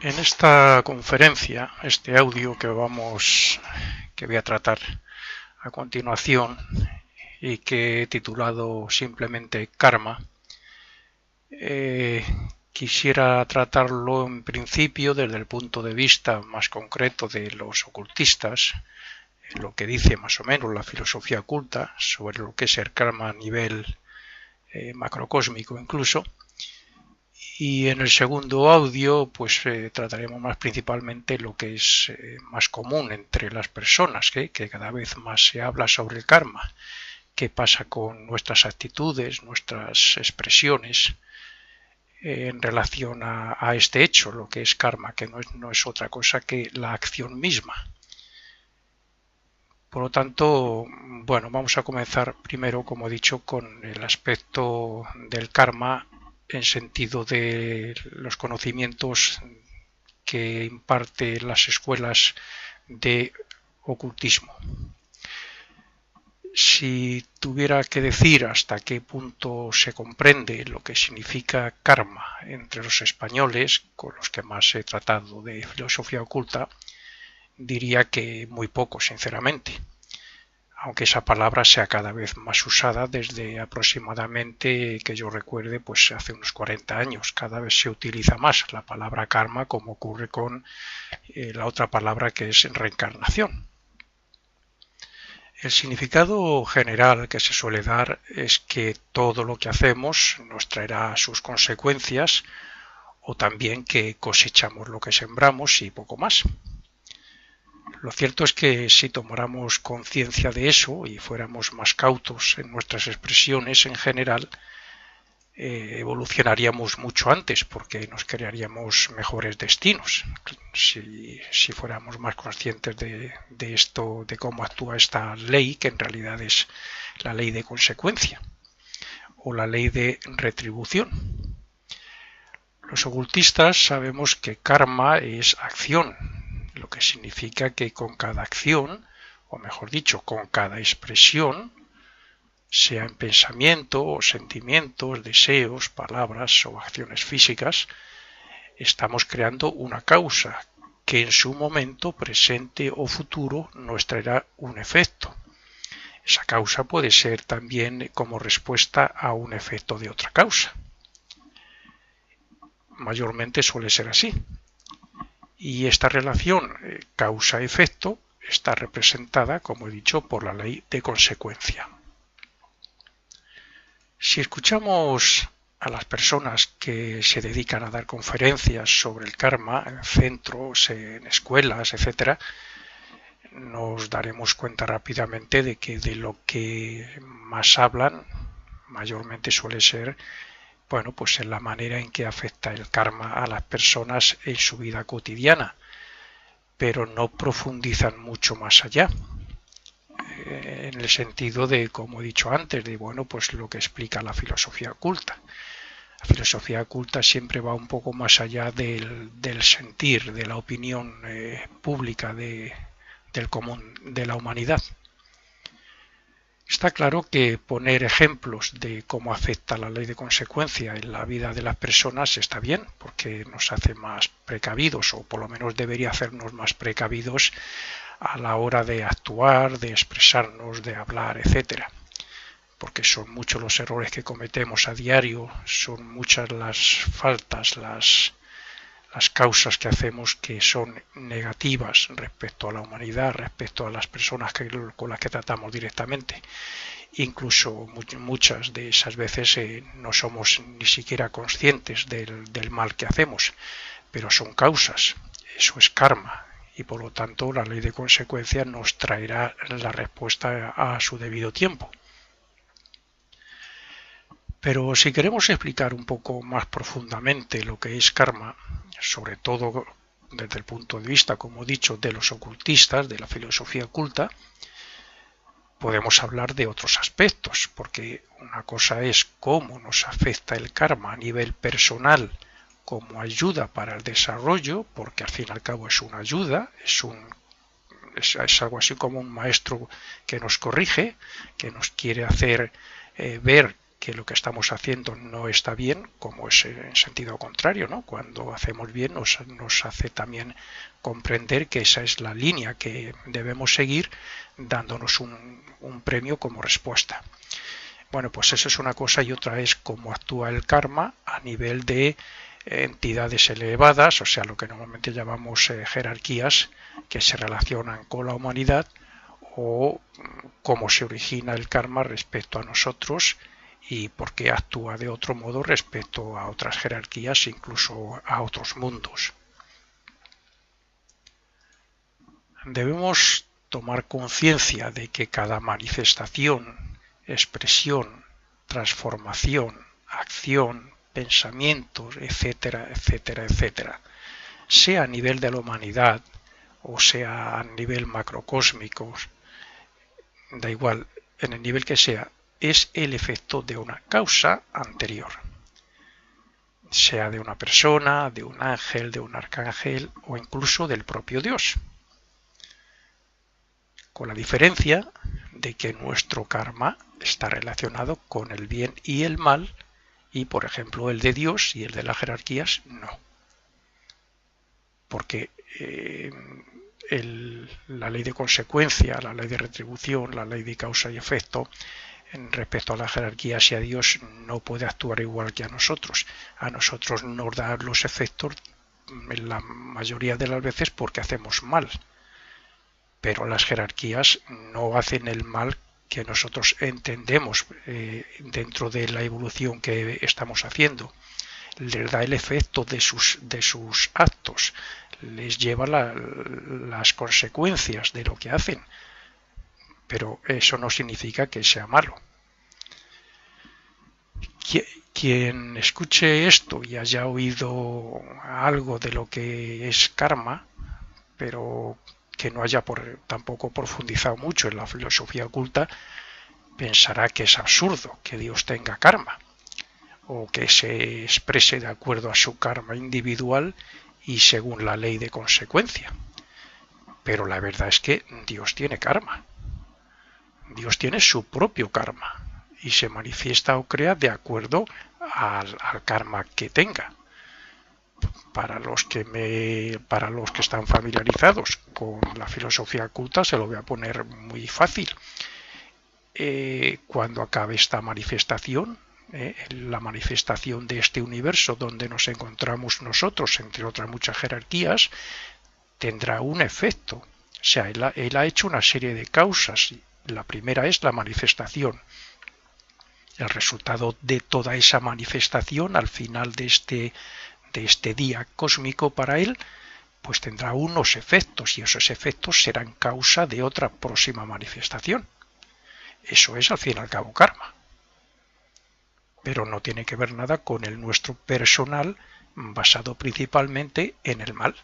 En esta conferencia, este audio que voy a tratar a continuación y que he titulado simplemente Karma, quisiera tratarlo en principio desde el punto de vista más concreto de los ocultistas, lo que dice más o menos la filosofía oculta sobre lo que es el karma a nivel macrocósmico incluso. Y en el segundo audio pues trataremos más principalmente lo que es más común entre las personas, que cada vez más se habla sobre el karma, qué pasa con nuestras actitudes, nuestras expresiones en relación a este hecho, lo que es karma, que no es otra cosa que la acción misma. Por lo tanto, bueno, vamos a comenzar primero, como he dicho, con el aspecto del karma en sentido de los conocimientos que imparte las escuelas de ocultismo. Si tuviera que decir hasta qué punto se comprende lo que significa karma entre los españoles, con los que más he tratado de filosofía oculta, diría que muy poco, sinceramente, aunque esa palabra sea cada vez más usada desde aproximadamente, que yo recuerde, pues hace unos 40 años. Cada vez se utiliza más la palabra karma, como ocurre con la otra palabra que es reencarnación. El significado general que se suele dar es que todo lo que hacemos nos traerá sus consecuencias, o también que cosechamos lo que sembramos y poco más. Lo cierto es que si tomáramos conciencia de eso y fuéramos más cautos en nuestras expresiones en general, evolucionaríamos mucho antes porque nos crearíamos mejores destinos. Si fuéramos más conscientes de esto, de cómo actúa esta ley, que en realidad es la ley de consecuencia o la ley de retribución. Los ocultistas sabemos que karma es acción, lo que significa que con cada acción, o mejor dicho, con cada expresión, sea en pensamiento o sentimientos, deseos, palabras o acciones físicas, estamos creando una causa que en su momento presente o futuro nos traerá un efecto. Esa causa puede ser también como respuesta a un efecto de otra causa. Mayormente suele ser así. Y esta relación causa-efecto está representada, como he dicho, por la ley de consecuencia. Si escuchamos a las personas que se dedican a dar conferencias sobre el karma en centros, en escuelas, etc., nos daremos cuenta rápidamente de que de lo que más hablan mayormente suele ser, bueno, pues en la manera en que afecta el karma a las personas en su vida cotidiana, pero no profundizan mucho más allá, en el sentido de, como he dicho antes, de bueno, pues lo que explica la filosofía oculta. La filosofía oculta siempre va un poco más allá del sentir, de la opinión pública del común de la humanidad. Está claro que poner ejemplos de cómo afecta la ley de consecuencia en la vida de las personas está bien, porque nos hace más precavidos, o por lo menos debería hacernos más precavidos a la hora de actuar, de expresarnos, de hablar, etcétera. Porque son muchos los errores que cometemos a diario, son muchas las faltas, las causas que hacemos que son negativas respecto a la humanidad, respecto a las personas con las que tratamos directamente. Incluso muchas de esas veces no somos ni siquiera conscientes del mal que hacemos, pero son causas, eso es karma, y por lo tanto la ley de consecuencia nos traerá la respuesta a su debido tiempo. Pero si queremos explicar un poco más profundamente lo que es karma, sobre todo desde el punto de vista, como he dicho, de los ocultistas, de la filosofía oculta, podemos hablar de otros aspectos, porque una cosa es cómo nos afecta el karma a nivel personal como ayuda para el desarrollo, porque al fin y al cabo es una ayuda, es algo así como un maestro que nos corrige, que nos quiere hacer ver que lo que estamos haciendo no está bien, como es en sentido contrario, ¿no? Cuando hacemos bien nos hace también comprender que esa es la línea que debemos seguir, dándonos un premio como respuesta. Bueno, pues eso es una cosa, y otra es cómo actúa el karma a nivel de entidades elevadas, o sea, lo que normalmente llamamos jerarquías que se relacionan con la humanidad, o cómo se origina el karma respecto a nosotros y por qué actúa de otro modo respecto a otras jerarquías, incluso a otros mundos. Debemos tomar conciencia de que cada manifestación, expresión, transformación, acción, pensamientos, etcétera, etcétera, etcétera, sea a nivel de la humanidad o sea a nivel macrocósmico, da igual, en el nivel que sea, es el efecto de una causa anterior, sea de una persona, de un ángel, de un arcángel o incluso del propio Dios, con la diferencia de que nuestro karma está relacionado con el bien y el mal, y por ejemplo el de Dios y el de las jerarquías no, porque la ley de consecuencia, la ley de retribución, la ley de causa y efecto respecto a las jerarquías y a Dios no puede actuar igual que a nosotros. A nosotros nos da los efectos en la mayoría de las veces porque hacemos mal, pero las jerarquías no hacen el mal que nosotros entendemos dentro de la evolución que estamos haciendo. Les da el efecto de sus actos, les lleva las consecuencias de lo que hacen, pero eso no significa que sea malo. Quien escuche esto y haya oído algo de lo que es karma, pero que no haya tampoco profundizado mucho en la filosofía oculta, pensará que es absurdo que Dios tenga karma, o que se exprese de acuerdo a su karma individual y según la ley de consecuencia. Pero la verdad es que Dios tiene karma. Dios tiene su propio karma y se manifiesta o crea de acuerdo al karma que tenga. Para los que están familiarizados con la filosofía oculta se lo voy a poner muy fácil. Cuando acabe esta manifestación, la manifestación de este universo donde nos encontramos nosotros, entre otras muchas jerarquías, tendrá un efecto. O sea, él ha hecho una serie de causas. La primera es la manifestación. El resultado de toda esa manifestación al final de este día cósmico para él, pues tendrá unos efectos, y esos efectos serán causa de otra próxima manifestación. Eso es al fin y al cabo karma. Pero no tiene que ver nada con el nuestro personal, basado principalmente en el mal.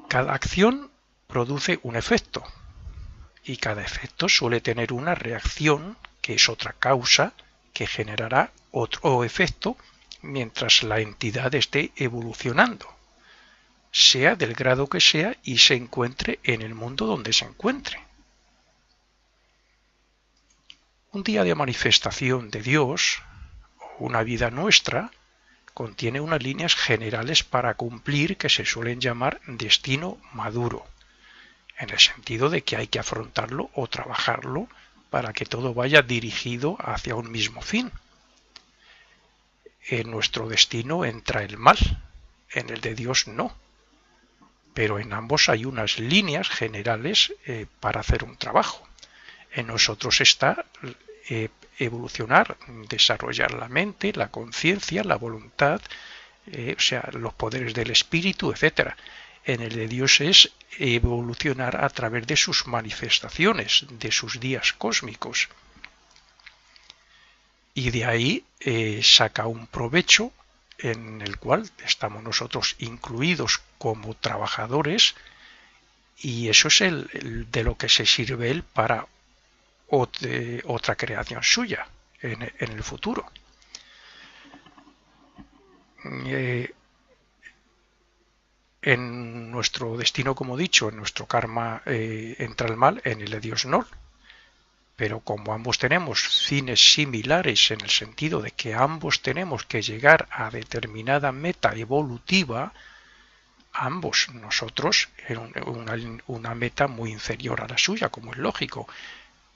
Cada acción produce un efecto, y cada efecto suele tener una reacción, que es otra causa, que generará otro efecto mientras la entidad esté evolucionando, sea del grado que sea y se encuentre en el mundo donde se encuentre. Un día de manifestación de Dios, o una vida nuestra, contiene unas líneas generales para cumplir que se suelen llamar destino maduro, en el sentido de que hay que afrontarlo o trabajarlo para que todo vaya dirigido hacia un mismo fin. En nuestro destino entra el mal, en el de Dios no, pero en ambos hay unas líneas generales para hacer un trabajo. En nosotros está evolucionar, desarrollar la mente, la conciencia, la voluntad, o sea, los poderes del espíritu, etc. En el de Dios es evolucionar a través de sus manifestaciones, de sus días cósmicos. Y de ahí saca un provecho en el cual estamos nosotros incluidos como trabajadores, y eso es de lo que se sirve él para otra creación suya en el futuro. En nuestro destino, como he dicho, en nuestro karma entra el mal, en el de Dios no. Pero como ambos tenemos fines similares en el sentido de que ambos tenemos que llegar a determinada meta evolutiva, ambos nosotros en una meta muy inferior a la suya, como es lógico,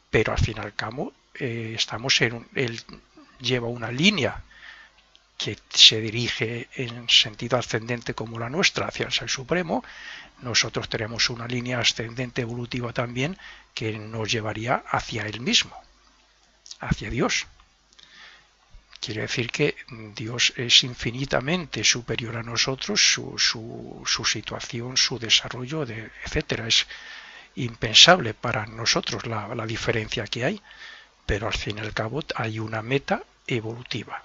pero al fin y al cabo estamos él lleva una línea que se dirige en sentido ascendente como la nuestra hacia el Ser Supremo. Nosotros tenemos una línea ascendente evolutiva también que nos llevaría hacia él mismo, hacia Dios. Quiere decir que Dios es infinitamente superior a nosotros, su situación, su desarrollo, etcétera. Es impensable para nosotros la diferencia que hay, pero al fin y al cabo hay una meta evolutiva.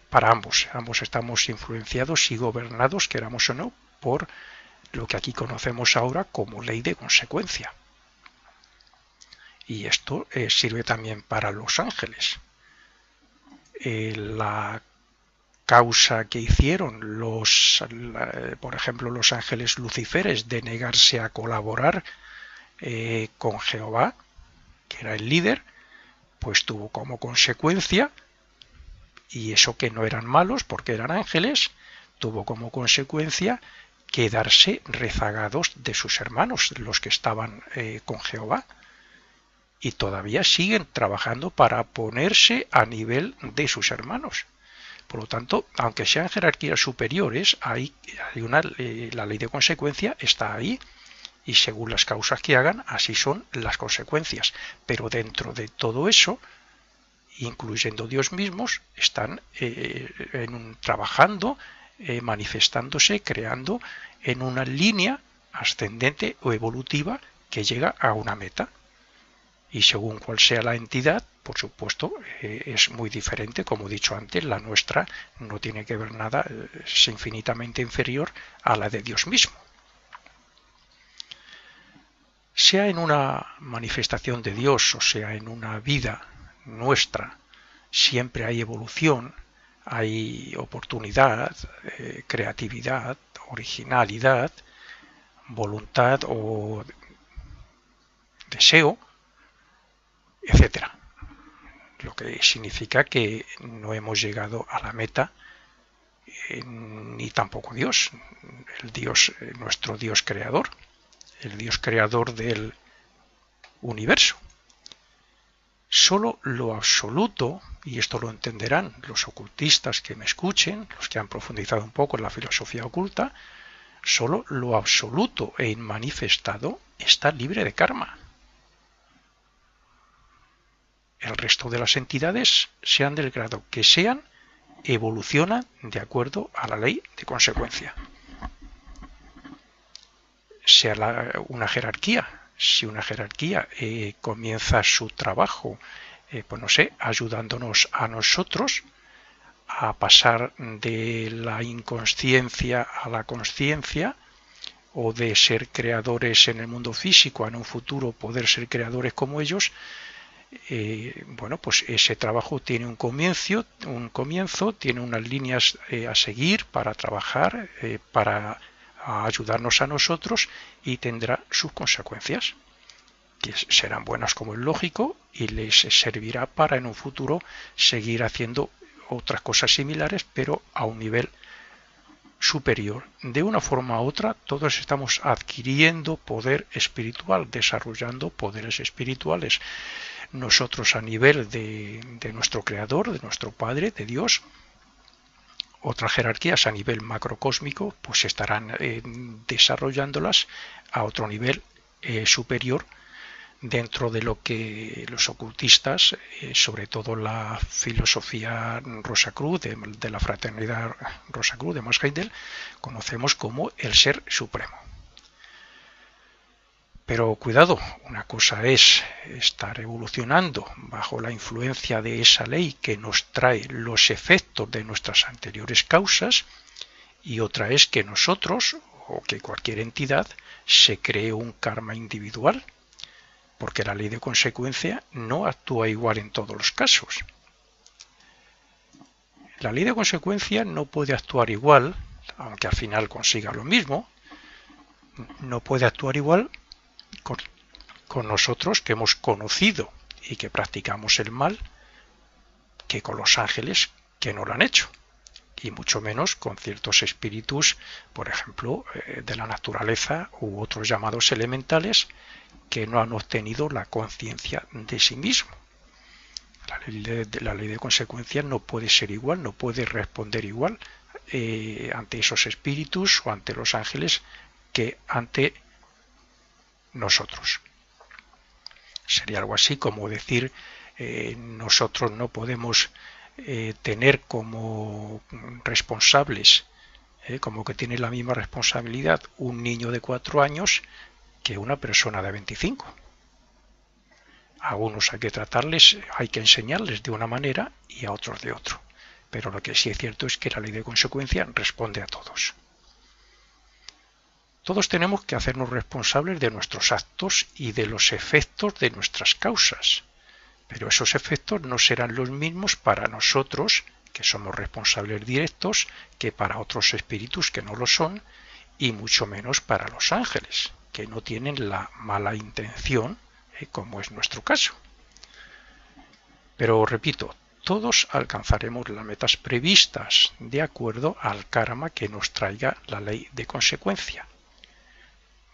Para ambos estamos influenciados y gobernados, queramos o no, por lo que aquí conocemos ahora como ley de consecuencia. Y esto sirve también para los ángeles. La causa que hicieron por ejemplo, los ángeles luciferes de negarse a colaborar con Jehová, que era el líder, pues tuvo como consecuencia, y eso que no eran malos porque eran ángeles, tuvo como consecuencia quedarse rezagados de sus hermanos, los que estaban con Jehová, y todavía siguen trabajando para ponerse a nivel de sus hermanos. Por lo tanto, aunque sean jerarquías superiores, la ley de consecuencia está ahí, y según las causas que hagan, así son las consecuencias. Pero dentro de todo eso, incluyendo Dios mismos, están trabajando, manifestándose, creando en una línea ascendente o evolutiva que llega a una meta. Y según cual sea la entidad, por supuesto, es muy diferente. Como he dicho antes, la nuestra no tiene que ver nada, es infinitamente inferior a la de Dios mismo. Sea en una manifestación de Dios o sea en una vida nuestra, siempre hay evolución, hay oportunidad, creatividad, originalidad, voluntad o deseo, etcétera. Lo que significa que no hemos llegado a la meta, ni tampoco Dios, nuestro Dios creador, el Dios creador del universo. Solo lo absoluto, y esto lo entenderán los ocultistas que me escuchen, los que han profundizado un poco en la filosofía oculta, solo lo absoluto e inmanifestado está libre de karma. El resto de las entidades, sean del grado que sean, evolucionan de acuerdo a la ley de consecuencia. Sea una jerarquía, si una jerarquía comienza su trabajo, pues no sé, ayudándonos a nosotros a pasar de la inconsciencia a la consciencia, o de ser creadores en el mundo físico a en un futuro poder ser creadores como ellos, bueno, pues ese trabajo tiene un comienzo, tiene unas líneas a seguir para trabajar, para ayudarnos a nosotros, y tendrá sus consecuencias, que serán buenas como es lógico, y les servirá para en un futuro seguir haciendo otras cosas similares, pero a un nivel superior. De una forma u otra, todos estamos adquiriendo poder espiritual, desarrollando poderes espirituales. Nosotros a nivel de nuestro Creador, de nuestro Padre, de Dios. Otras jerarquías a nivel macrocósmico pues estarán desarrollándolas a otro nivel superior, dentro de lo que los ocultistas, sobre todo la filosofía Rosacruz, de la fraternidad Rosacruz de Max Heidel, conocemos como el Ser Supremo. Pero cuidado, una cosa es estar evolucionando bajo la influencia de esa ley que nos trae los efectos de nuestras anteriores causas, y otra es que nosotros, o que cualquier entidad, se cree un karma individual, porque la ley de consecuencia no actúa igual en todos los casos. La ley de consecuencia no puede actuar igual, aunque al final consiga lo mismo, no puede actuar igual con nosotros que hemos conocido y que practicamos el mal que con los ángeles que no lo han hecho, y mucho menos con ciertos espíritus, por ejemplo, de la naturaleza u otros llamados elementales que no han obtenido la conciencia de sí mismo. La ley de consecuencia no puede ser igual, no puede responder igual ante esos espíritus o ante los ángeles que ante nosotros. Sería algo así como decir nosotros no podemos tener como responsables, como que tiene la misma responsabilidad un niño de 4 años que una persona de 25. A unos hay que tratarles, hay que enseñarles de una manera y a otros de otro. Pero lo que sí es cierto es que la ley de consecuencia responde a todos. Todos tenemos que hacernos responsables de nuestros actos y de los efectos de nuestras causas. Pero esos efectos no serán los mismos para nosotros, que somos responsables directos, que para otros espíritus que no lo son, y mucho menos para los ángeles, que no tienen la mala intención, como es nuestro caso. Pero repito, todos alcanzaremos las metas previstas de acuerdo al karma que nos traiga la ley de consecuencia,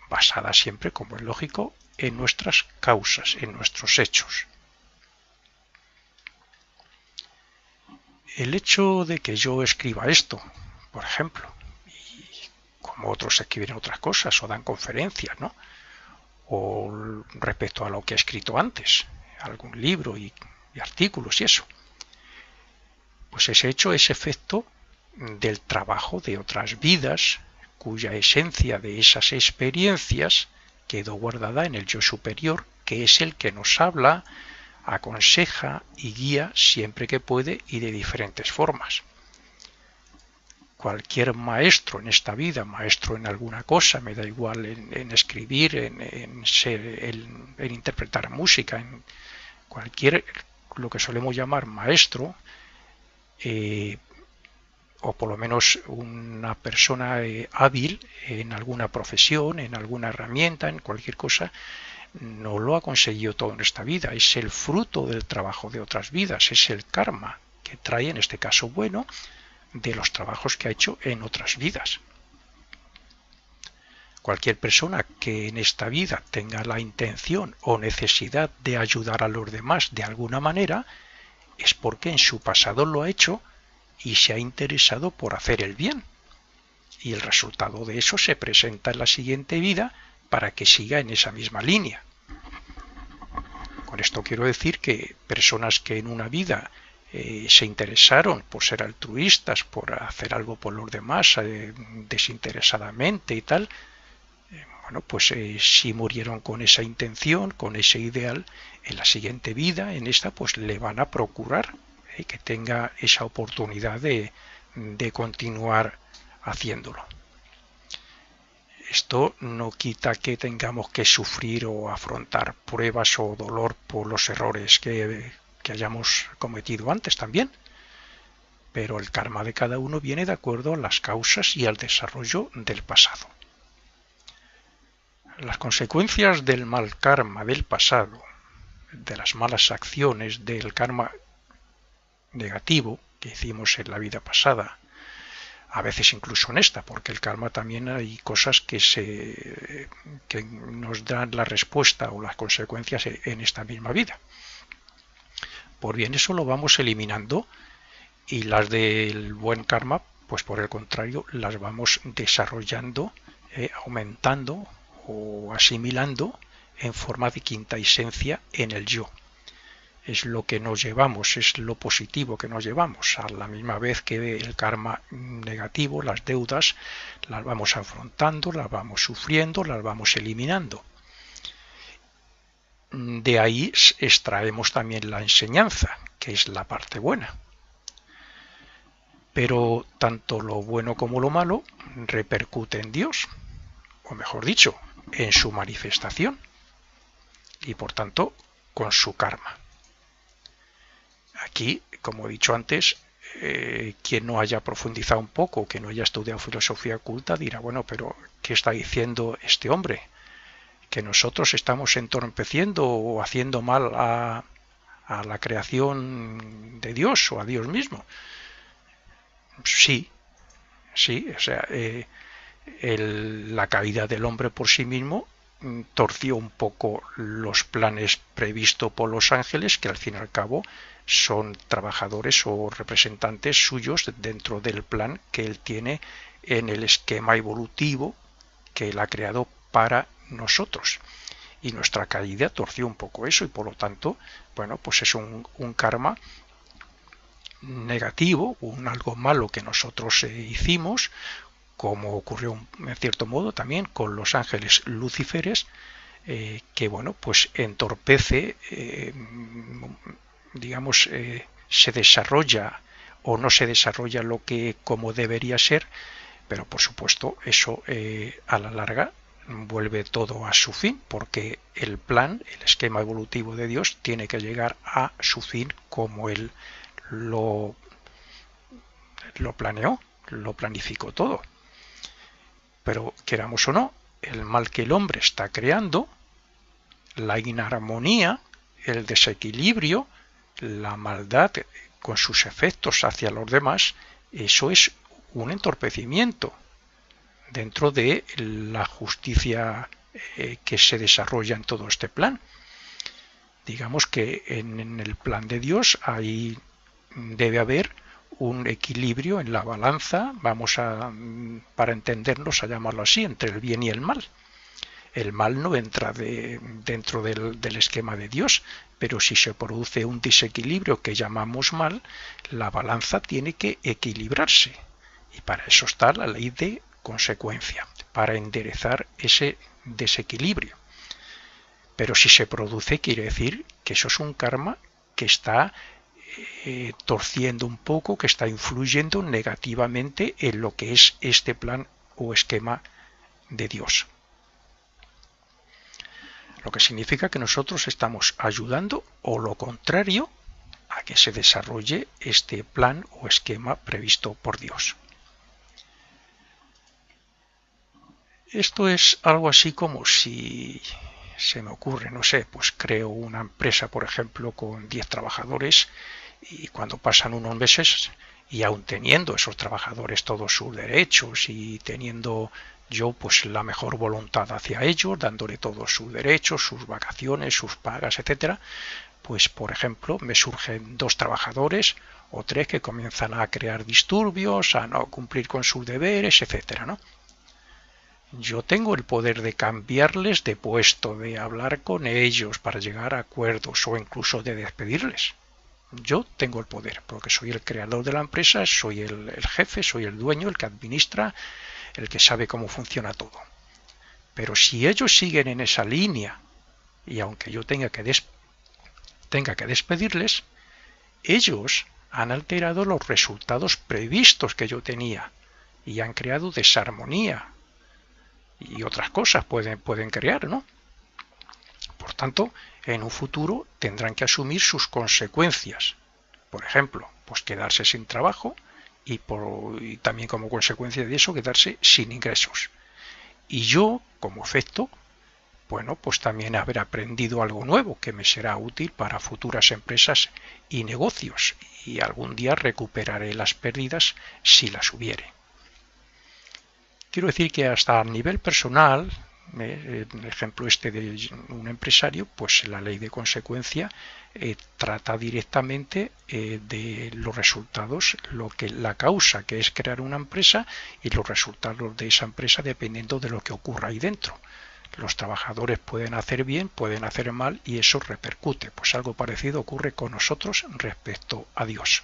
basada siempre, como es lógico, en nuestras causas, en nuestros hechos. El hecho de que yo escriba esto, por ejemplo, y como otros escriben otras cosas o dan conferencias, ¿no?, o respecto a lo que he escrito antes, algún libro y artículos y eso, pues ese hecho es efecto del trabajo de otras vidas, cuya esencia de esas experiencias quedó guardada en el yo superior, que es el que nos habla, aconseja y guía siempre que puede y de diferentes formas. Cualquier maestro en esta vida, maestro en alguna cosa, me da igual en escribir, en interpretar música, en cualquier, lo que solemos llamar maestro, o por lo menos una persona hábil en alguna profesión, en alguna herramienta, en cualquier cosa, no lo ha conseguido todo en esta vida. Es el fruto del trabajo de otras vidas, es el karma que trae, en este caso bueno, de los trabajos que ha hecho en otras vidas. Cualquier persona que en esta vida tenga la intención o necesidad de ayudar a los demás de alguna manera, es porque en su pasado lo ha hecho y se ha interesado por hacer el bien. Y el resultado de eso se presenta en la siguiente vida para que siga en esa misma línea. Con esto quiero decir que personas que en una vida se interesaron por ser altruistas, por hacer algo por los demás desinteresadamente y tal, bueno, pues si murieron con esa intención, con ese ideal, en la siguiente vida, en esta, pues le van a procurar que tenga esa oportunidad de continuar haciéndolo. Esto no quita que tengamos que sufrir o afrontar pruebas o dolor por los errores que hayamos cometido antes también, pero el karma de cada uno viene de acuerdo a las causas y al desarrollo del pasado. Las consecuencias del mal karma del pasado, de las malas acciones, del karma negativo que hicimos en la vida pasada, a veces incluso en esta, porque el karma también hay cosas que nos dan la respuesta o las consecuencias en esta misma vida. Por bien eso lo vamos eliminando, y las del buen karma, pues por el contrario, las vamos desarrollando, aumentando o asimilando en forma de quinta esencia en el yo. Es lo que nos llevamos, es lo positivo que nos llevamos, a la misma vez que el karma negativo, las deudas, las vamos afrontando, las vamos sufriendo, las vamos eliminando. De ahí extraemos también la enseñanza, que es la parte buena. Pero tanto lo bueno como lo malo repercute en Dios, o mejor dicho, en su manifestación, y por tanto con su karma. Aquí, como he dicho antes, quien no haya profundizado un poco, que no haya estudiado filosofía oculta, dirá, bueno, pero ¿qué está diciendo este hombre? que nosotros estamos entorpeciendo o haciendo mal a la creación de Dios o a Dios mismo. Sí, sí, o sea, la caída del hombre por sí mismo torció un poco los planes previstos por los ángeles, que al fin y al cabo son trabajadores o representantes suyos dentro del plan que él tiene en el esquema evolutivo que él ha creado para nosotros. Y nuestra caída torció un poco eso, y por lo tanto, bueno, pues es un karma negativo, algo malo que nosotros hicimos, como ocurrió en cierto modo también con los ángeles lucíferes, que bueno, pues entorpece, digamos, se desarrolla o no se desarrolla lo que como debería ser, pero por supuesto eso a la larga vuelve todo a su fin, porque el plan, el esquema evolutivo de Dios tiene que llegar a su fin como él lo planeó, lo planificó todo. Pero queramos o no, el mal que el hombre está creando, la inarmonía, el desequilibrio, la maldad con sus efectos hacia los demás, eso es un entorpecimiento dentro de la justicia que se desarrolla en todo este plan. Digamos que en el plan de Dios ahí debe haber un equilibrio en la balanza, para entendernos, a llamarlo así, entre el bien y el mal. El mal no entra dentro del esquema de Dios, pero si se produce un desequilibrio que llamamos mal, la balanza tiene que equilibrarse. Y para eso está la ley de consecuencia, para enderezar ese desequilibrio. Pero si se produce, quiere decir que eso es un karma que está torciendo un poco, que está influyendo negativamente en lo que es este plan o esquema de Dios. Lo que significa que nosotros estamos ayudando, o lo contrario, a que se desarrolle este plan o esquema previsto por Dios. Esto es algo así como si se me ocurre, no sé, pues creo una empresa, por ejemplo, con 10 trabajadores, y cuando pasan unos meses, y aún teniendo esos trabajadores todos sus derechos y teniendo yo pues la mejor voluntad hacia ellos, dándole todos sus derechos, sus vacaciones, sus pagas, etcétera, pues por ejemplo me surgen 2 trabajadores o 3 que comienzan a crear disturbios, a no cumplir con sus deberes, etcétera, ¿no? Yo tengo el poder de cambiarles de puesto, de hablar con ellos para llegar a acuerdos o incluso de despedirles. Yo tengo el poder, porque soy el creador de la empresa, soy el jefe, soy el dueño, el que administra, el que sabe cómo funciona todo. Pero si ellos siguen en esa línea, y aunque yo tenga que despedirles, ellos han alterado los resultados previstos que yo tenía y han creado desarmonía y otras cosas pueden crear, ¿no? Por tanto, en un futuro tendrán que asumir sus consecuencias. Por ejemplo, pues quedarse sin trabajo y también como consecuencia de eso quedarse sin ingresos. Y yo, como efecto, bueno, pues también haber aprendido algo nuevo que me será útil para futuras empresas y negocios, y algún día recuperaré las pérdidas si las hubiere. Quiero decir que hasta a nivel personal, el ejemplo este de un empresario, pues la ley de consecuencia trata directamente de los resultados, la causa que es crear una empresa y los resultados de esa empresa dependiendo de lo que ocurra ahí dentro. Los trabajadores pueden hacer bien, pueden hacer mal y eso repercute. Pues algo parecido ocurre con nosotros respecto a Dios.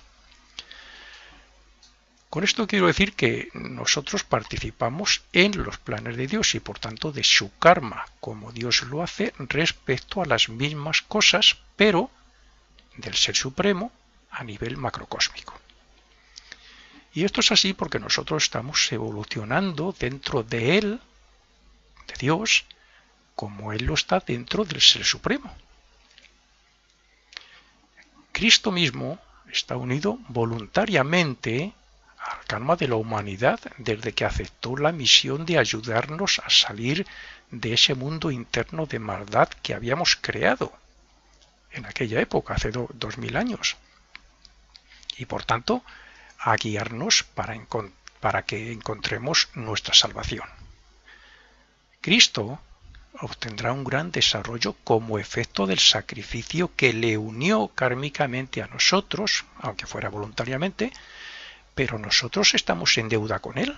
Con esto quiero decir que nosotros participamos en los planes de Dios y por tanto de su karma, como Dios lo hace respecto a las mismas cosas, pero del Ser Supremo a nivel macrocósmico. Y esto es así porque nosotros estamos evolucionando dentro de Él, de Dios, como Él lo está dentro del Ser Supremo. Cristo mismo está unido voluntariamente al karma de la humanidad desde que aceptó la misión de ayudarnos a salir de ese mundo interno de maldad que habíamos creado en aquella época, hace 2000 años. Y por tanto, a guiarnos para que encontremos nuestra salvación. Cristo obtendrá un gran desarrollo como efecto del sacrificio que le unió kármicamente a nosotros, aunque fuera voluntariamente, pero nosotros estamos en deuda con él.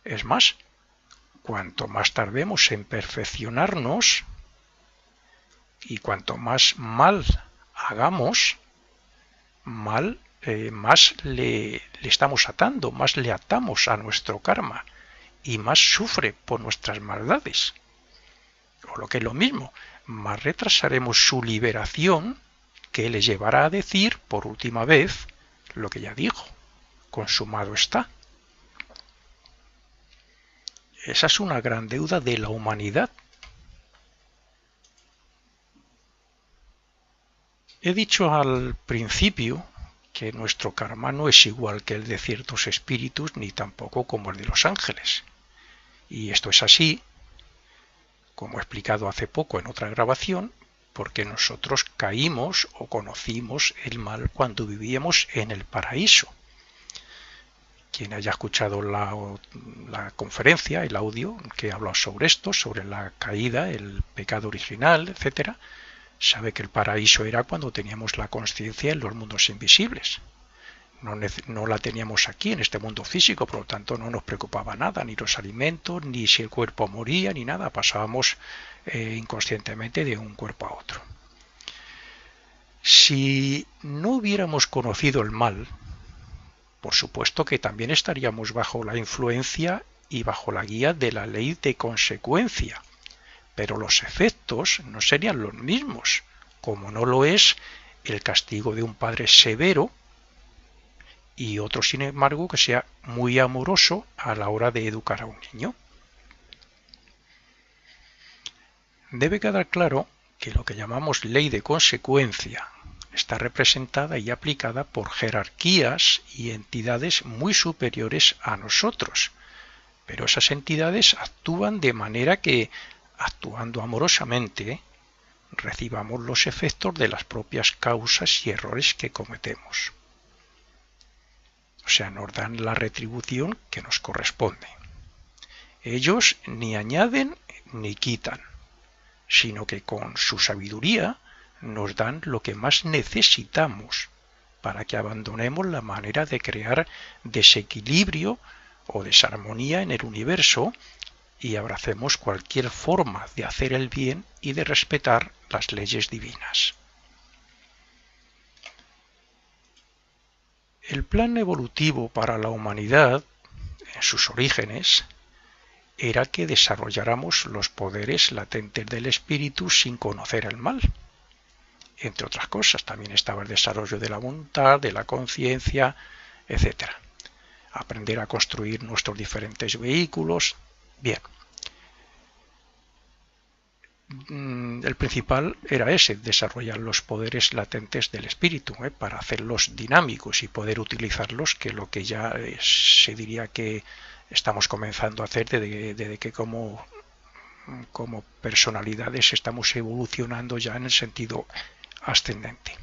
Es más, cuanto más tardemos en perfeccionarnos y cuanto más mal hagamos, más le estamos atando, más le atamos a nuestro karma y más sufre por nuestras maldades. O lo que es lo mismo, más retrasaremos su liberación, que le llevará a decir por última vez lo que ya dijo: consumado está. Esa es una gran deuda de la humanidad. He dicho al principio que nuestro karma no es igual que el de ciertos espíritus, ni tampoco como el de los ángeles. Y esto es así, como he explicado hace poco en otra grabación, porque nosotros caímos o conocimos el mal cuando vivíamos en el paraíso. Quien haya escuchado la conferencia, el audio que he hablado sobre esto, sobre la caída, el pecado original, etcétera, sabe que el paraíso era cuando teníamos la conciencia en los mundos invisibles. No la teníamos aquí en este mundo físico, por lo tanto no nos preocupaba nada, ni los alimentos, ni si el cuerpo moría, ni nada. Pasábamos inconscientemente de un cuerpo a otro. Si no hubiéramos conocido el mal, por supuesto que también estaríamos bajo la influencia y bajo la guía de la ley de consecuencia, pero los efectos no serían los mismos, como no lo es el castigo de un padre severo y otro, sin embargo, que sea muy amoroso a la hora de educar a un niño. Debe quedar claro que lo que llamamos ley de consecuencia está representada y aplicada por jerarquías y entidades muy superiores a nosotros, pero esas entidades actúan de manera que, actuando amorosamente, recibamos los efectos de las propias causas y errores que cometemos. O sea, nos dan la retribución que nos corresponde. Ellos ni añaden ni quitan, sino que con su sabiduría nos dan lo que más necesitamos para que abandonemos la manera de crear desequilibrio o desarmonía en el universo y abracemos cualquier forma de hacer el bien y de respetar las leyes divinas. El plan evolutivo para la humanidad, en sus orígenes, era que desarrolláramos los poderes latentes del espíritu sin conocer el mal. Entre otras cosas, también estaba el desarrollo de la voluntad, de la conciencia, etc. Aprender a construir nuestros diferentes vehículos. Bien. El principal era ese, desarrollar los poderes latentes del espíritu, para hacerlos dinámicos y poder utilizarlos, que lo que ya se diría que estamos comenzando a hacer desde que como personalidades estamos evolucionando ya en el sentido ascendente.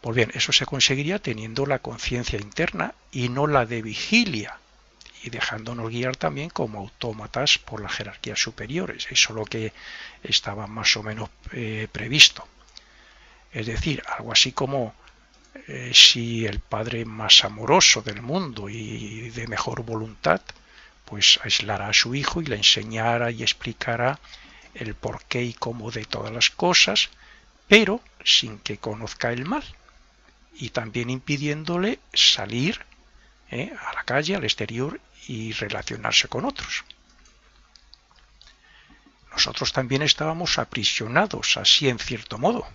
Pues bien, eso se conseguiría teniendo la conciencia interna y no la de vigilia, y dejándonos guiar también como autómatas por las jerarquías superiores. Eso es lo que estaba más o menos previsto. Es decir, algo así como si el padre más amoroso del mundo y de mejor voluntad, pues aislara a su hijo y le enseñara y explicara el porqué y cómo de todas las cosas, pero sin que conozca el mal, y también impidiéndole salir a la calle, al exterior, y relacionarse con otros. Nosotros también estábamos aprisionados, así en cierto modo,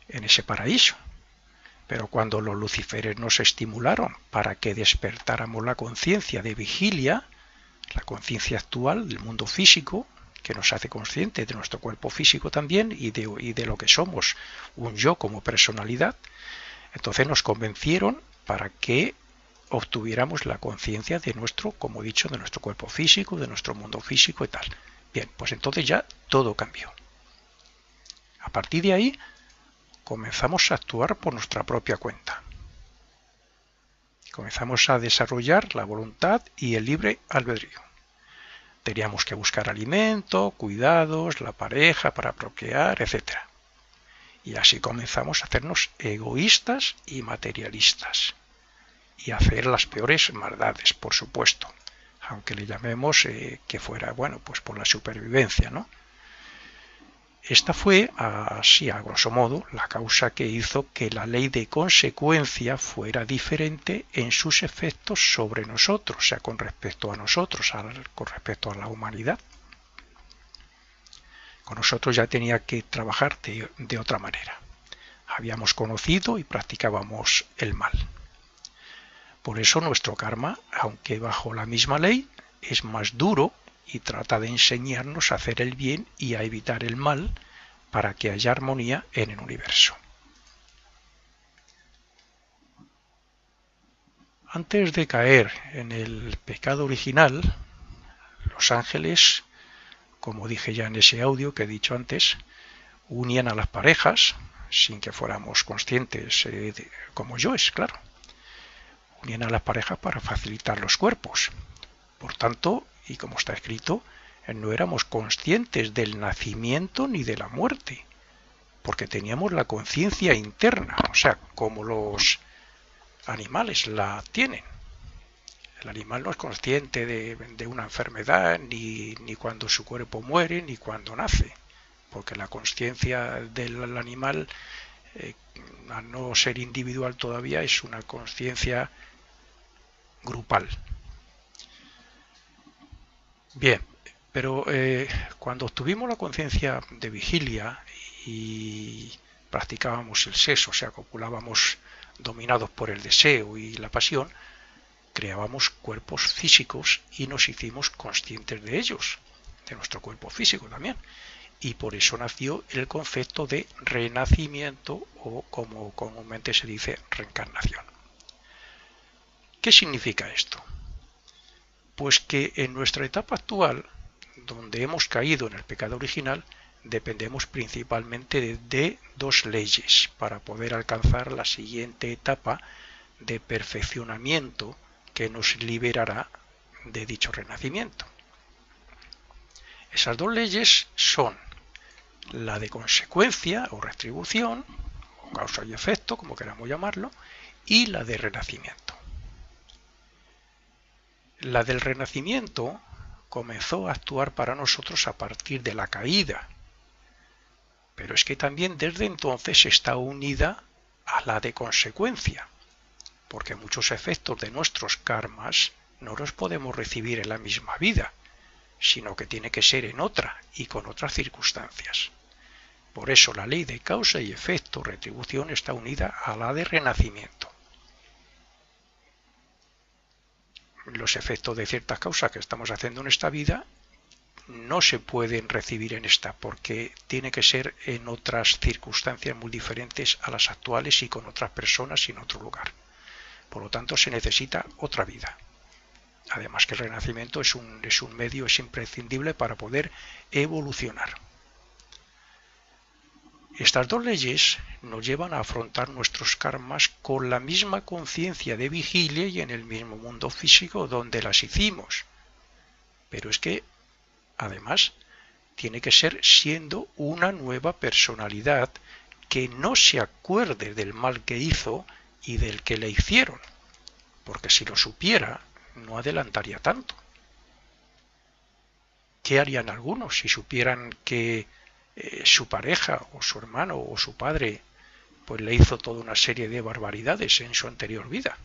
en ese paraíso. Pero cuando los luciferes nos estimularon para que despertáramos la conciencia de vigilia, la conciencia actual del mundo físico, que nos hace conscientes de nuestro cuerpo físico también y de lo que somos, un yo como personalidad, entonces nos convencieron para que obtuviéramos la conciencia de nuestro, como he dicho, de nuestro cuerpo físico, de nuestro mundo físico y tal. Bien, pues entonces ya todo cambió. A partir de ahí comenzamos a actuar por nuestra propia cuenta. Comenzamos a desarrollar la voluntad y el libre albedrío. Teníamos que buscar alimento, cuidados, la pareja para procrear, etc. Y así comenzamos a hacernos egoístas y materialistas. Y a hacer las peores maldades, por supuesto. Aunque le llamemos que fuera, bueno, pues por la supervivencia, ¿no? Esta fue, así a grosso modo, la causa que hizo que la ley de consecuencia fuera diferente en sus efectos sobre nosotros, o sea, con respecto a nosotros, con respecto a la humanidad. Con nosotros ya tenía que trabajar de otra manera. Habíamos conocido y practicábamos el mal. Por eso nuestro karma, aunque bajo la misma ley, es más duro y trata de enseñarnos a hacer el bien y a evitar el mal para que haya armonía en el universo. Antes de caer en el pecado original, los ángeles, como dije ya en ese audio que he dicho antes, unían a las parejas, sin que fuéramos conscientes, como yo es, claro. Unían a las parejas para facilitar los cuerpos. Por tanto, y como está escrito, no éramos conscientes del nacimiento ni de la muerte, porque teníamos la conciencia interna, o sea, como los animales la tienen. El animal no es consciente de una enfermedad, ni cuando su cuerpo muere, ni cuando nace, porque la conciencia del animal, al no ser individual todavía, es una conciencia grupal. Bien, pero cuando obtuvimos la conciencia de vigilia y practicábamos el sexo, o sea, copulábamos dominados por el deseo y la pasión, creábamos cuerpos físicos y nos hicimos conscientes de ellos, de nuestro cuerpo físico también. Y por eso nació el concepto de renacimiento, o como comúnmente se dice, reencarnación. ¿Qué significa esto? Pues que en nuestra etapa actual, donde hemos caído en el pecado original, dependemos principalmente de dos leyes para poder alcanzar la siguiente etapa de perfeccionamiento que nos liberará de dicho renacimiento. Esas dos leyes son la de consecuencia o retribución, o causa y efecto, como queramos llamarlo, y la de renacimiento. La del renacimiento comenzó a actuar para nosotros a partir de la caída, pero es que también desde entonces está unida a la de consecuencia, porque muchos efectos de nuestros karmas no los podemos recibir en la misma vida, sino que tiene que ser en otra y con otras circunstancias. Por eso la ley de causa y efecto, retribución, está unida a la de renacimiento. Los efectos de ciertas causas que estamos haciendo en esta vida no se pueden recibir en esta, porque tiene que ser en otras circunstancias muy diferentes a las actuales y con otras personas y en otro lugar. Por lo tanto, se necesita otra vida. Además que el renacimiento es un medio, es imprescindible para poder evolucionar. Estas dos leyes nos llevan a afrontar nuestros karmas con la misma conciencia de vigilia y en el mismo mundo físico donde las hicimos. Pero es que, además, tiene que ser siendo una nueva personalidad que no se acuerde del mal que hizo y del que le hicieron, porque si lo supiera, no adelantaría tanto. ¿Qué harían algunos si supieran que su pareja o su hermano o su padre pues le hizo toda una serie de barbaridades en su anterior vida?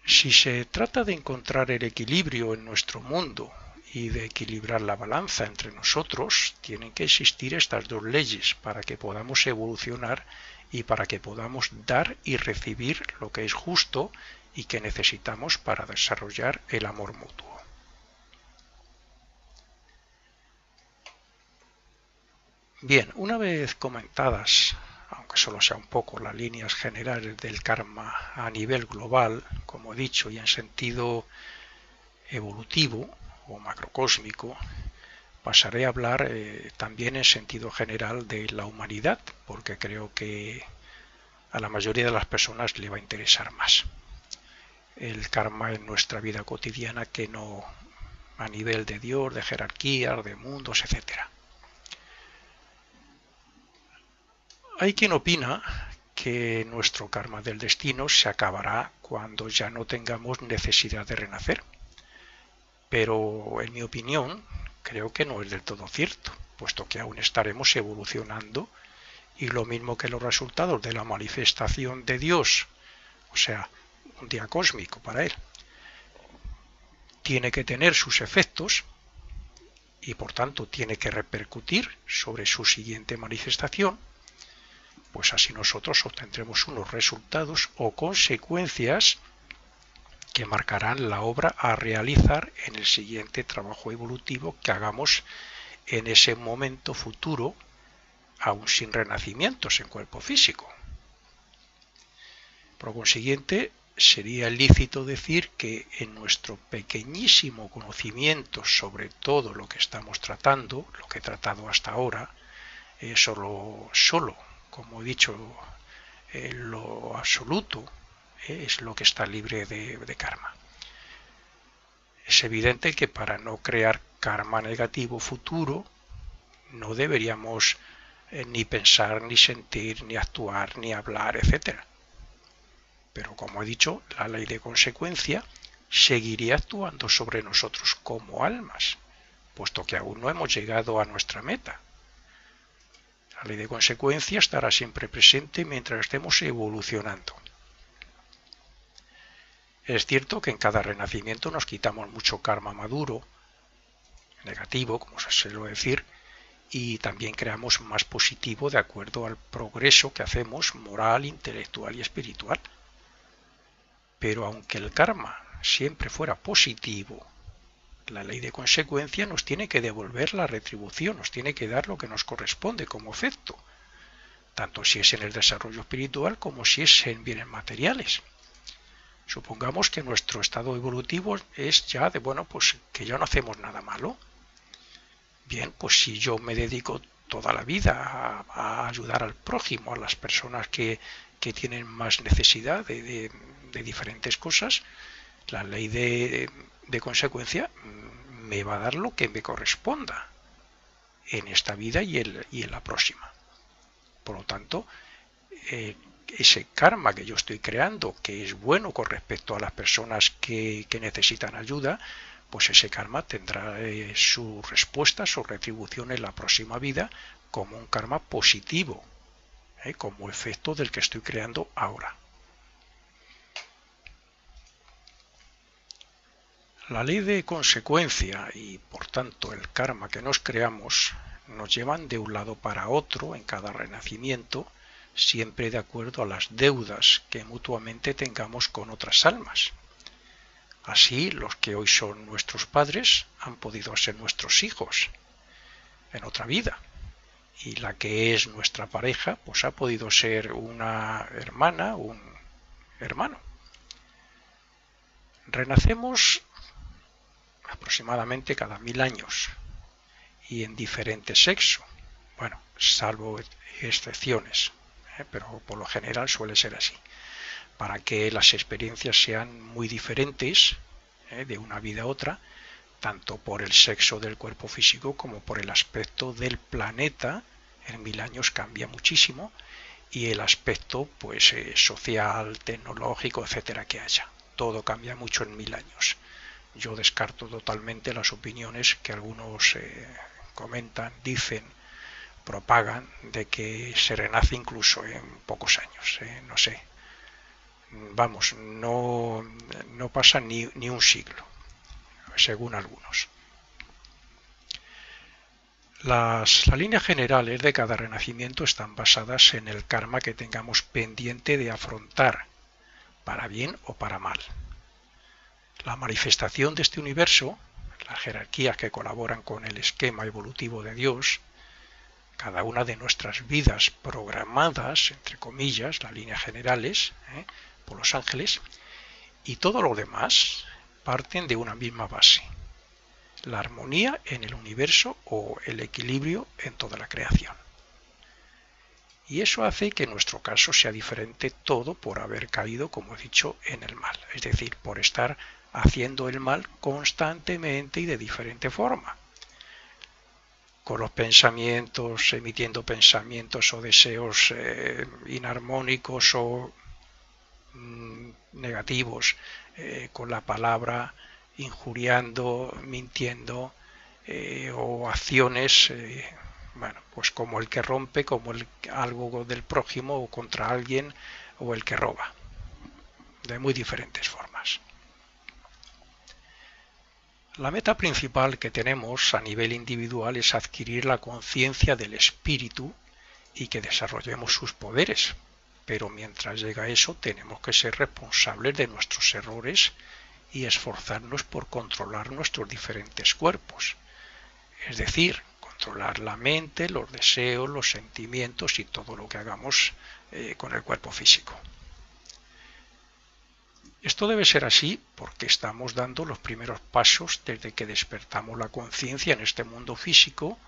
Si se trata de encontrar el equilibrio en nuestro mundo y de equilibrar la balanza entre nosotros, tienen que existir estas dos leyes para que podamos evolucionar y para que podamos dar y recibir lo que es justo y que necesitamos para desarrollar el amor mutuo. Bien, una vez comentadas, aunque solo sea un poco, las líneas generales del karma a nivel global, como he dicho, y en sentido evolutivo o macrocósmico, pasaré a hablar también en sentido general de la humanidad, porque creo que a la mayoría de las personas le va a interesar más el karma en nuestra vida cotidiana que no a nivel de Dios, de jerarquías, de mundos, etcétera. Hay quien opina que nuestro karma del destino se acabará cuando ya no tengamos necesidad de renacer. Pero en mi opinión creo que no es del todo cierto, puesto que aún estaremos evolucionando y lo mismo que los resultados de la manifestación de Dios, o sea, un día cósmico para él, tiene que tener sus efectos y por tanto tiene que repercutir sobre su siguiente manifestación, pues así nosotros obtendremos unos resultados o consecuencias que marcarán la obra a realizar en el siguiente trabajo evolutivo que hagamos en ese momento futuro, aún sin renacimientos en cuerpo físico. Por consiguiente, sería lícito decir que en nuestro pequeñísimo conocimiento sobre todo lo que estamos tratando, lo que he tratado hasta ahora, solo, como he dicho, lo absoluto es lo que está libre de karma. Es evidente que para no crear karma negativo futuro no deberíamos ni pensar, ni sentir, ni actuar, ni hablar, etc. Pero como he dicho, la ley de consecuencia seguiría actuando sobre nosotros como almas, puesto que aún no hemos llegado a nuestra meta. La ley de consecuencia estará siempre presente mientras estemos evolucionando. Es cierto que en cada renacimiento nos quitamos mucho karma maduro, negativo, como se suele decir, y también creamos más positivo de acuerdo al progreso que hacemos moral, intelectual y espiritual. Pero aunque el karma siempre fuera positivo, la ley de consecuencia nos tiene que devolver la retribución, nos tiene que dar lo que nos corresponde como efecto, tanto si es en el desarrollo espiritual como si es en bienes materiales. Supongamos que nuestro estado evolutivo es ya de, bueno, pues que ya no hacemos nada malo. Bien, pues si yo me dedico toda la vida a ayudar al prójimo, a las personas que tienen más necesidad de diferentes cosas, la ley de consecuencia me va a dar lo que me corresponda en esta vida y en la próxima. Por lo tanto, ese karma que yo estoy creando, que es bueno con respecto a las personas que necesitan ayuda, pues ese karma tendrá su respuesta, su retribución en la próxima vida como un karma positivo, como efecto del que estoy creando ahora. La ley de consecuencia y por tanto el karma que nos creamos nos llevan de un lado para otro en cada renacimiento, siempre de acuerdo a las deudas que mutuamente tengamos con otras almas. Así, los que hoy son nuestros padres han podido ser nuestros hijos en otra vida, y la que es nuestra pareja pues ha podido ser una hermana, un hermano. Renacemos aproximadamente cada 1000 años y en diferente sexo, bueno, salvo excepciones, pero por lo general suele ser así, para que las experiencias sean muy diferentes de una vida a otra, tanto por el sexo del cuerpo físico como por el aspecto del planeta. En 1000 años cambia muchísimo, y el aspecto pues social, tecnológico, etcétera, que haya. Todo cambia mucho en 1000 años. Yo descarto totalmente las opiniones que algunos comentan, dicen, propagan de que se renace incluso en pocos años. No sé. Vamos, no pasa ni un siglo, según algunos. Las líneas generales de cada renacimiento están basadas en el karma que tengamos pendiente de afrontar, para bien o para mal. La manifestación de este universo, las jerarquías que colaboran con el esquema evolutivo de Dios, cada una de nuestras vidas programadas, entre comillas, las líneas generales, por los ángeles, y todo lo demás parten de una misma base: la armonía en el universo o el equilibrio en toda la creación. Y eso hace que en nuestro caso sea diferente todo por haber caído, como he dicho, en el mal, es decir, por estar haciendo el mal constantemente y de diferente forma, con los pensamientos, emitiendo pensamientos o deseos inarmónicos o negativos, con la palabra, injuriando, mintiendo, o acciones, bueno, pues como el que rompe, como algo del prójimo o contra alguien, o el que roba, de muy diferentes formas. La meta principal que tenemos a nivel individual es adquirir la conciencia del espíritu y que desarrollemos sus poderes, pero mientras llega eso tenemos que ser responsables de nuestros errores y esforzarnos por controlar nuestros diferentes cuerpos, es decir, controlar la mente, los deseos, los sentimientos y todo lo que hagamos con el cuerpo físico. Esto debe ser así porque estamos dando los primeros pasos desde que despertamos la conciencia en este mundo físico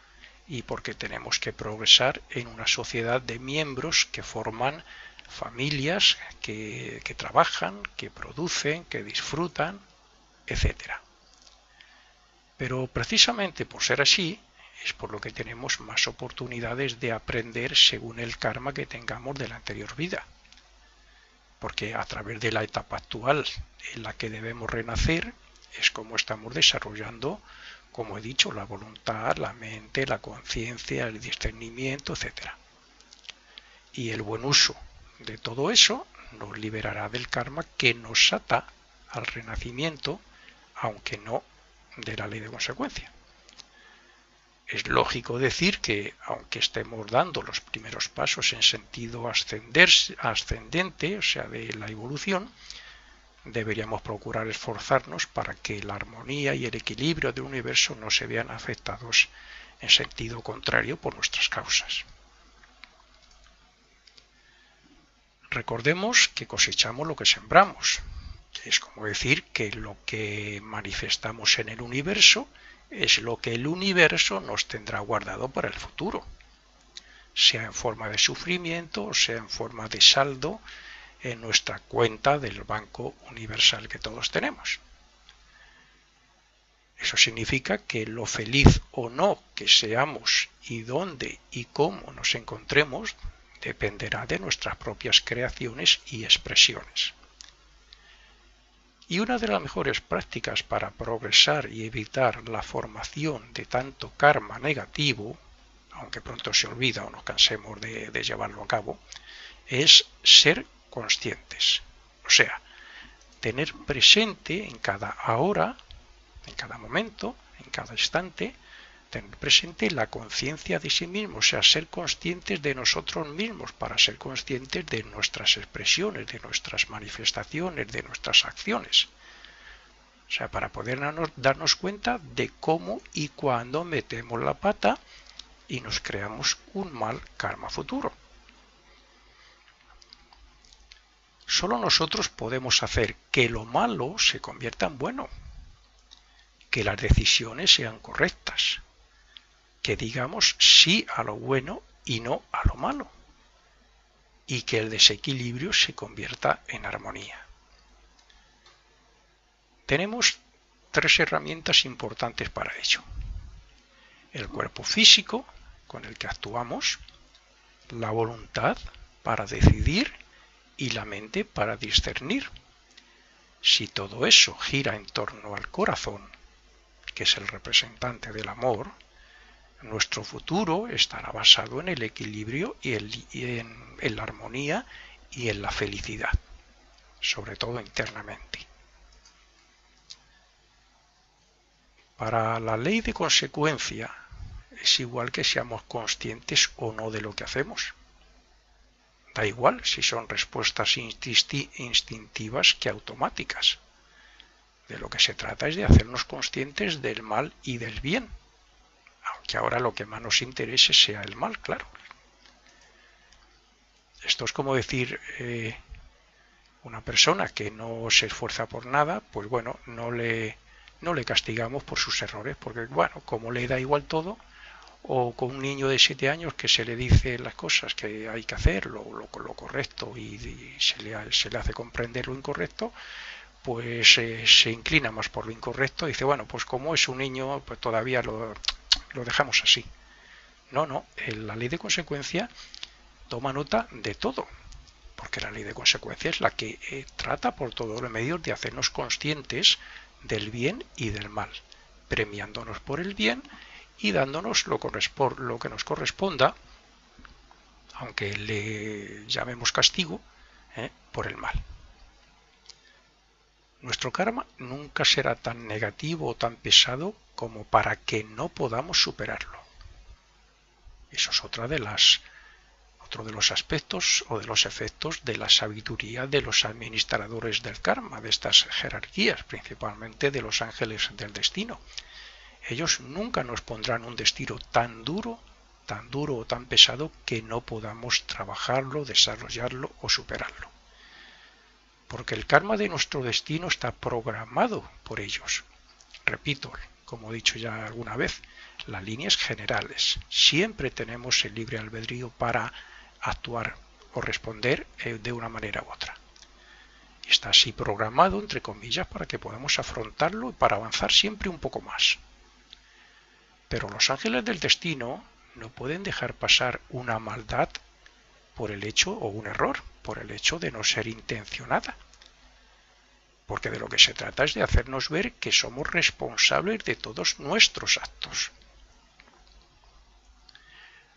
y porque tenemos que progresar en una sociedad de miembros que forman familias, que trabajan, que producen, que disfrutan, etc. Pero precisamente por ser así, es por lo que tenemos más oportunidades de aprender según el karma que tengamos de la anterior vida. Porque a través de la etapa actual en la que debemos renacer, es como estamos desarrollando, como he dicho, la voluntad, la mente, la conciencia, el discernimiento, etc. Y el buen uso de todo eso nos liberará del karma que nos ata al renacimiento, aunque no de la ley de consecuencia. Es lógico decir que, aunque estemos dando los primeros pasos en sentido ascendente, o sea, de la evolución, deberíamos procurar esforzarnos para que la armonía y el equilibrio del universo no se vean afectados en sentido contrario por nuestras causas. Recordemos que cosechamos lo que sembramos, que es como decir que lo que manifestamos en el universo es lo que el universo nos tendrá guardado para el futuro, sea en forma de sufrimiento o sea en forma de saldo en nuestra cuenta del banco universal que todos tenemos. Eso significa que lo feliz o no que seamos y dónde y cómo nos encontremos dependerá de nuestras propias creaciones y expresiones. Y una de las mejores prácticas para progresar y evitar la formación de tanto karma negativo, aunque pronto se olvida o nos cansemos de llevarlo a cabo, es ser conscientes. O sea, tener presente en cada hora, en cada momento, en cada instante, tener presente la conciencia de sí mismo, o sea, ser conscientes de nosotros mismos para ser conscientes de nuestras expresiones, de nuestras manifestaciones, de nuestras acciones. O sea, para poder darnos cuenta de cómo y cuándo metemos la pata y nos creamos un mal karma futuro. Solo nosotros podemos hacer que lo malo se convierta en bueno, que las decisiones sean correctas, que digamos sí a lo bueno y no a lo malo, y que el desequilibrio se convierta en armonía. Tenemos tres herramientas importantes para ello: el cuerpo físico, con el que actuamos, la voluntad para decidir y la mente para discernir. Si todo eso gira en torno al corazón, que es el representante del amor, nuestro futuro estará basado en el equilibrio y en la armonía y en la felicidad, sobre todo internamente. Para la ley de consecuencia es igual que seamos conscientes o no de lo que hacemos. Da igual si son respuestas instintivas que automáticas. De lo que se trata es de hacernos conscientes del mal y del bien, aunque ahora lo que más nos interese sea el mal, claro. Esto es como decir, una persona que no se esfuerza por nada, pues bueno, no le castigamos por sus errores, porque bueno, como le da igual todo, o con un niño de 7 años que se le dice las cosas que hay que hacer, lo correcto, y se le hace comprender lo incorrecto, pues se inclina más por lo incorrecto y dice, bueno, pues como es un niño, pues todavía lo dejamos así. No, la ley de consecuencia toma nota de todo, porque la ley de consecuencia es la que trata por todos los medios de hacernos conscientes del bien y del mal, premiándonos por el bien y dándonos lo que nos corresponda, aunque le llamemos castigo, por el mal. Nuestro karma nunca será tan negativo o tan pesado como para que no podamos superarlo. Eso es otro de los aspectos o de los efectos de la sabiduría de los administradores del karma, de estas jerarquías, principalmente de los ángeles del destino. Ellos nunca nos pondrán un destino tan duro o tan pesado que no podamos trabajarlo, desarrollarlo o superarlo. Porque el karma de nuestro destino está programado por ellos. Repito, como he dicho ya alguna vez, las líneas generales. Siempre tenemos el libre albedrío para actuar o responder de una manera u otra. Está así programado, entre comillas, para que podamos afrontarlo y para avanzar siempre un poco más. Pero los ángeles del destino no pueden dejar pasar una maldad por el hecho, o un error, por el hecho de no ser intencionada. Porque de lo que se trata es de hacernos ver que somos responsables de todos nuestros actos.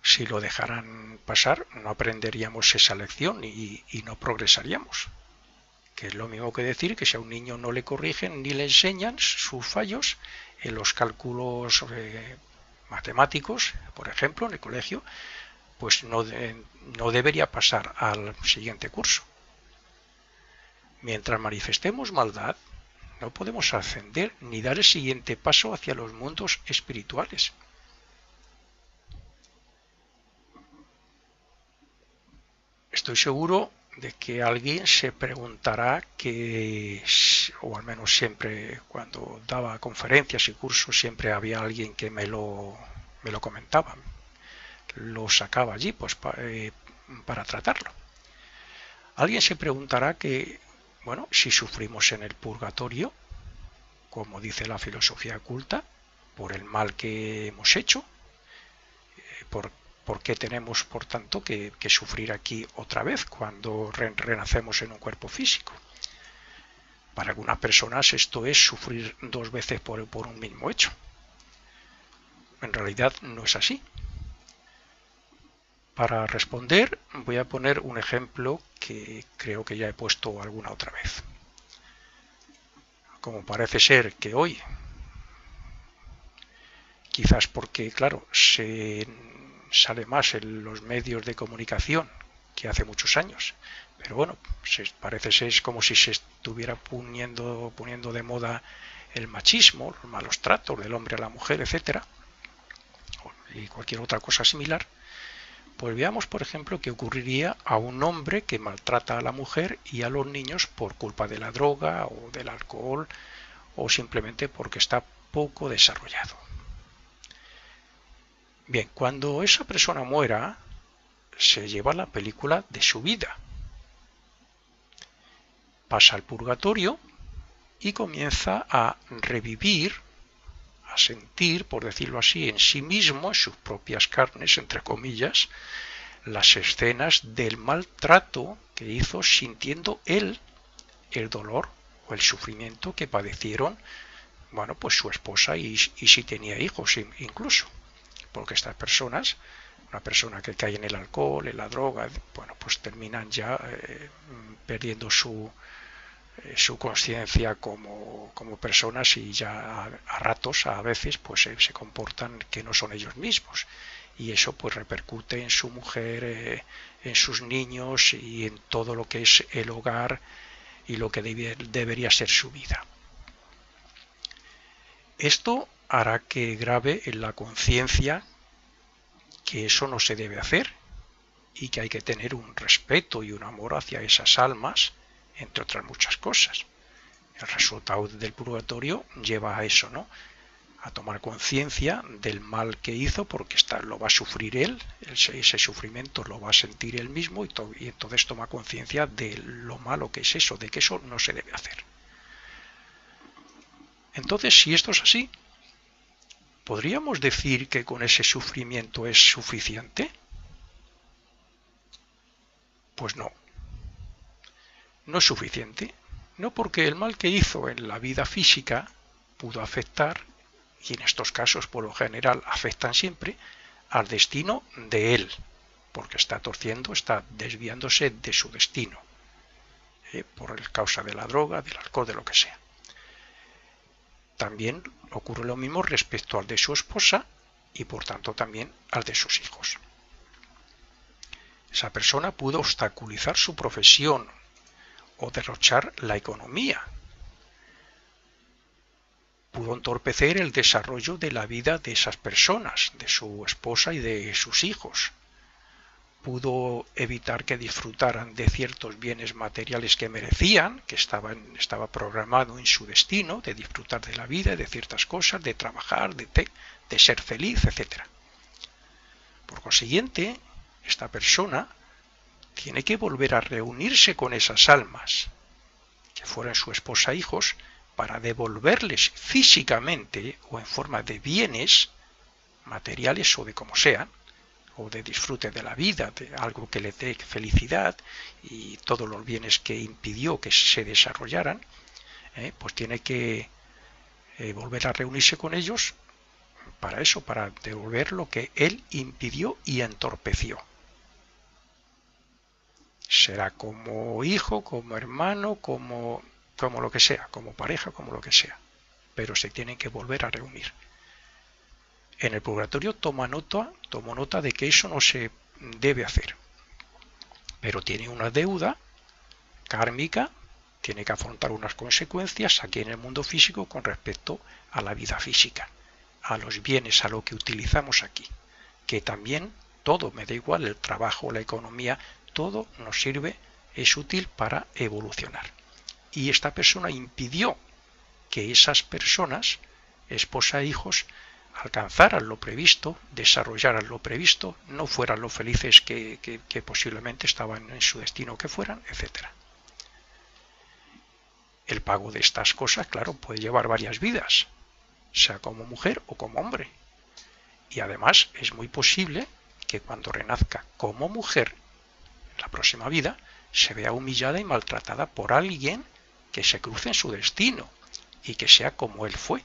Si lo dejaran pasar, no aprenderíamos esa lección y no progresaríamos. Que es lo mismo que decir que si a un niño no le corrigen ni le enseñan sus fallos en los cálculos matemáticos, por ejemplo, en el colegio, pues no debería pasar al siguiente curso. Mientras manifestemos maldad, no podemos ascender ni dar el siguiente paso hacia los mundos espirituales. Estoy seguro de que alguien se preguntará o al menos siempre cuando daba conferencias y cursos, siempre había alguien que me lo comentaba, lo sacaba allí pues para tratarlo. Alguien se preguntará bueno, si sufrimos en el purgatorio, como dice la filosofía oculta, por el mal que hemos hecho, ¿por qué tenemos, por tanto, que sufrir aquí otra vez cuando renacemos en un cuerpo físico? Para algunas personas esto es sufrir dos veces por un mismo hecho. En realidad no es así. Para responder voy a poner un ejemplo que creo que ya he puesto alguna otra vez. Como parece ser que hoy, quizás porque, claro, se sale más en los medios de comunicación que hace muchos años, pero bueno, parece ser como si se estuviera poniendo de moda el machismo, los malos tratos del hombre a la mujer, etcétera, y cualquier otra cosa similar. Pues veamos, por ejemplo, qué ocurriría a un hombre que maltrata a la mujer y a los niños por culpa de la droga o del alcohol o simplemente porque está poco desarrollado. Bien, cuando esa persona muera, se lleva la película de su vida. Pasa al purgatorio y comienza a revivir, a sentir, por decirlo así, en sí mismo, en sus propias carnes, entre comillas, las escenas del maltrato que hizo sintiendo él el dolor o el sufrimiento que padecieron, bueno, pues su esposa y si tenía hijos incluso. Porque estas personas, una persona que cae en el alcohol, en la droga, bueno, pues terminan ya perdiendo su conciencia como personas y ya a ratos, a veces, pues se comportan que no son ellos mismos. Y eso pues repercute en su mujer, en sus niños y en todo lo que es el hogar y lo que debería ser su vida. Esto hará que grave en la conciencia que eso no se debe hacer y que hay que tener un respeto y un amor hacia esas almas, entre otras muchas cosas. El resultado del purgatorio lleva a eso, ¿no? A tomar conciencia del mal que hizo, porque lo va a sufrir él, ese sufrimiento lo va a sentir él mismo, y entonces toma conciencia de lo malo que es eso, de que eso no se debe hacer. Entonces, si esto es así, ¿podríamos decir que con ese sufrimiento es suficiente? Pues no, no es suficiente. No, porque el mal que hizo en la vida física pudo afectar, y en estos casos por lo general afectan siempre, al destino de él, porque está torciendo, está desviándose de su destino, por causa de la droga, del alcohol, de lo que sea. También ocurre lo mismo respecto al de su esposa y por tanto también al de sus hijos. Esa persona pudo obstaculizar su profesión o derrochar la economía. Pudo entorpecer el desarrollo de la vida de esas personas, de su esposa y de sus hijos. Pudo evitar que disfrutaran de ciertos bienes materiales que merecían, que estaba programado en su destino, de disfrutar de la vida, de ciertas cosas, de trabajar, de ser feliz, etc. Por consiguiente, esta persona tiene que volver a reunirse con esas almas, que fueran su esposa e hijos, para devolverles físicamente o en forma de bienes materiales o de como sean, o de disfrute de la vida, de algo que le dé felicidad y todos los bienes que impidió que se desarrollaran, pues tiene que volver a reunirse con ellos para eso, para devolver lo que él impidió y entorpeció. Será como hijo, como hermano, como lo que sea, como pareja, como lo que sea, pero se tienen que volver a reunir. En el purgatorio tomó nota de que eso no se debe hacer, pero tiene una deuda kármica, tiene que afrontar unas consecuencias aquí en el mundo físico con respecto a la vida física, a los bienes, a lo que utilizamos aquí, que también todo, me da igual, el trabajo, la economía, todo nos sirve, es útil para evolucionar. Y esta persona impidió que esas personas, esposa e hijos, alcanzaran lo previsto, desarrollaran lo previsto, no fueran lo felices que posiblemente estaban en su destino que fueran, etc. El pago de estas cosas, claro, puede llevar varias vidas, sea como mujer o como hombre. Y además es muy posible que cuando renazca como mujer, en la próxima vida, se vea humillada y maltratada por alguien que se cruce en su destino y que sea como él fue.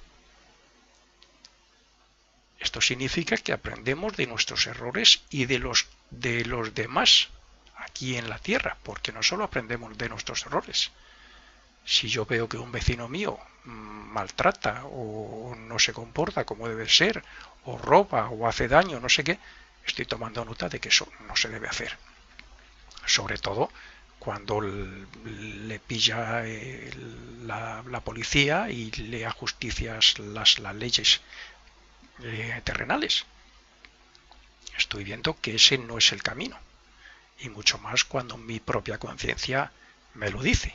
Esto significa que aprendemos de nuestros errores y de los demás aquí en la tierra, porque no solo aprendemos de nuestros errores. Si yo veo que un vecino mío maltrata o no se comporta como debe ser, o roba o hace daño, no sé qué, estoy tomando nota de que eso no se debe hacer. Sobre todo cuando le pilla la policía y le ajusticias las leyes terrenales. Estoy viendo que ese no es el camino, y mucho más cuando mi propia conciencia me lo dice.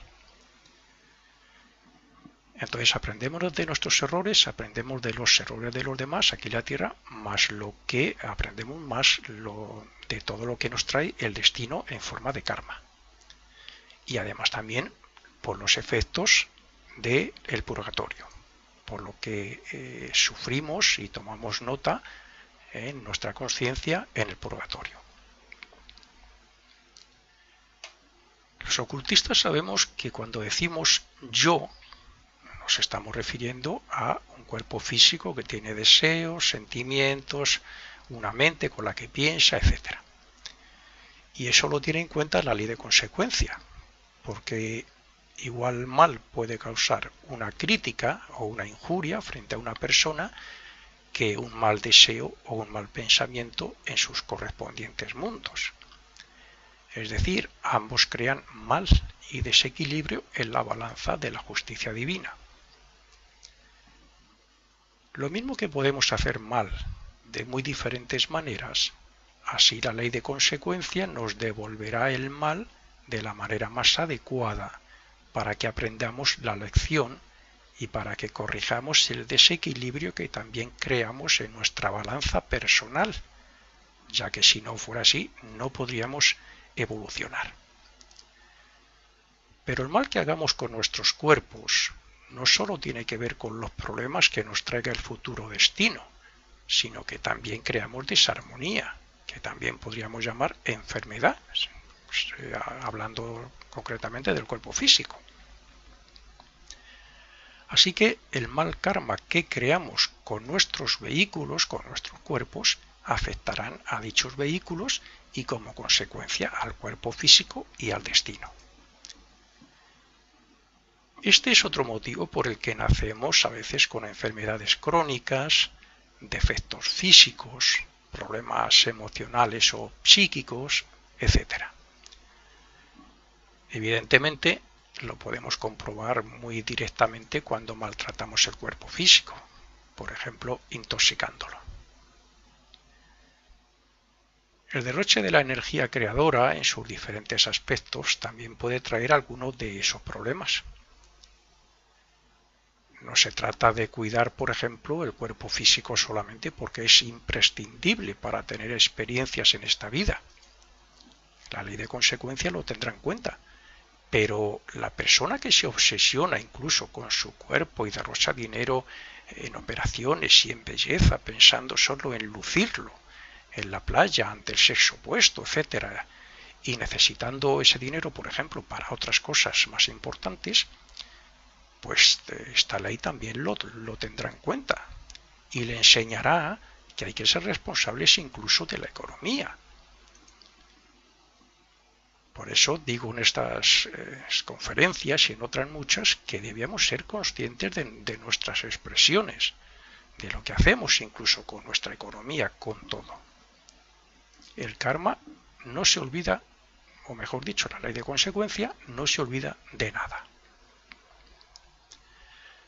Entonces aprendemos de nuestros errores, aprendemos de los errores de los demás aquí en la tierra, más lo que aprendemos más de todo lo que nos trae el destino en forma de karma. Y además también por los efectos del purgatorio, por lo que sufrimos y tomamos nota en nuestra conciencia en el purgatorio. Los ocultistas sabemos que cuando decimos yo, nos estamos refiriendo a un cuerpo físico que tiene deseos, sentimientos, una mente con la que piensa, etc. Y eso lo tiene en cuenta la ley de consecuencia, porque igual mal puede causar una crítica o una injuria frente a una persona que un mal deseo o un mal pensamiento en sus correspondientes mundos. Es decir, ambos crean mal y desequilibrio en la balanza de la justicia divina. Lo mismo que podemos hacer mal de muy diferentes maneras, así la ley de consecuencia nos devolverá el mal de la manera más adecuada para que aprendamos la lección y para que corrijamos el desequilibrio que también creamos en nuestra balanza personal, ya que si no fuera así no podríamos evolucionar. Pero el mal que hagamos con nuestros cuerpos no solo tiene que ver con los problemas que nos traiga el futuro destino, sino que también creamos desarmonía, que también podríamos llamar enfermedad, hablando concretamente del cuerpo físico. Así que el mal karma que creamos con nuestros vehículos, con nuestros cuerpos, afectarán a dichos vehículos y como consecuencia al cuerpo físico y al destino. Este es otro motivo por el que nacemos a veces con enfermedades crónicas, defectos físicos, problemas emocionales o psíquicos, etc. Evidentemente, lo podemos comprobar muy directamente cuando maltratamos el cuerpo físico, por ejemplo, intoxicándolo. El derroche de la energía creadora en sus diferentes aspectos también puede traer algunos de esos problemas. No se trata de cuidar, por ejemplo, el cuerpo físico solamente porque es imprescindible para tener experiencias en esta vida. La ley de consecuencia lo tendrá en cuenta. Pero la persona que se obsesiona incluso con su cuerpo y derrocha dinero en operaciones y en belleza, pensando solo en lucirlo en la playa ante el sexo opuesto, etc., y necesitando ese dinero, por ejemplo, para otras cosas más importantes, pues esta ley también lo tendrá en cuenta y le enseñará que hay que ser responsables incluso de la economía. Por eso digo en estas conferencias y en otras muchas que debíamos ser conscientes de nuestras expresiones, de lo que hacemos incluso con nuestra economía, con todo. El karma no se olvida, o mejor dicho, la ley de consecuencia no se olvida de nada.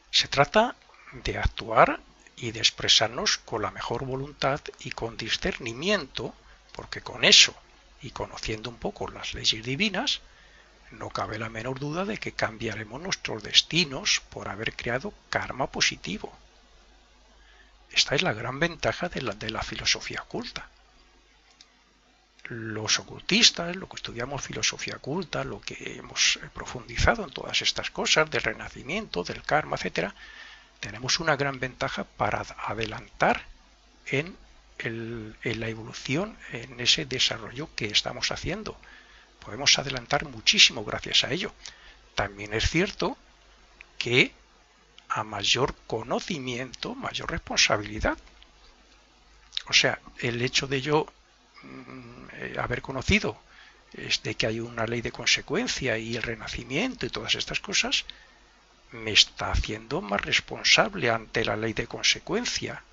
Se trata de actuar y de expresarnos con la mejor voluntad y con discernimiento, porque con eso y conociendo un poco las leyes divinas, no cabe la menor duda de que cambiaremos nuestros destinos por haber creado karma positivo. Esta es la gran ventaja de la filosofía oculta. Los ocultistas, lo que estudiamos filosofía oculta, lo que hemos profundizado en todas estas cosas del renacimiento, del karma, etc., tenemos una gran ventaja para adelantar en la evolución, en ese desarrollo que estamos haciendo. Podemos adelantar muchísimo gracias a ello. También es cierto que a mayor conocimiento, mayor responsabilidad. O sea, el hecho de yo haber conocido de que hay una ley de consecuencia y el renacimiento y todas estas cosas, me está haciendo más responsable ante la ley de consecuencia.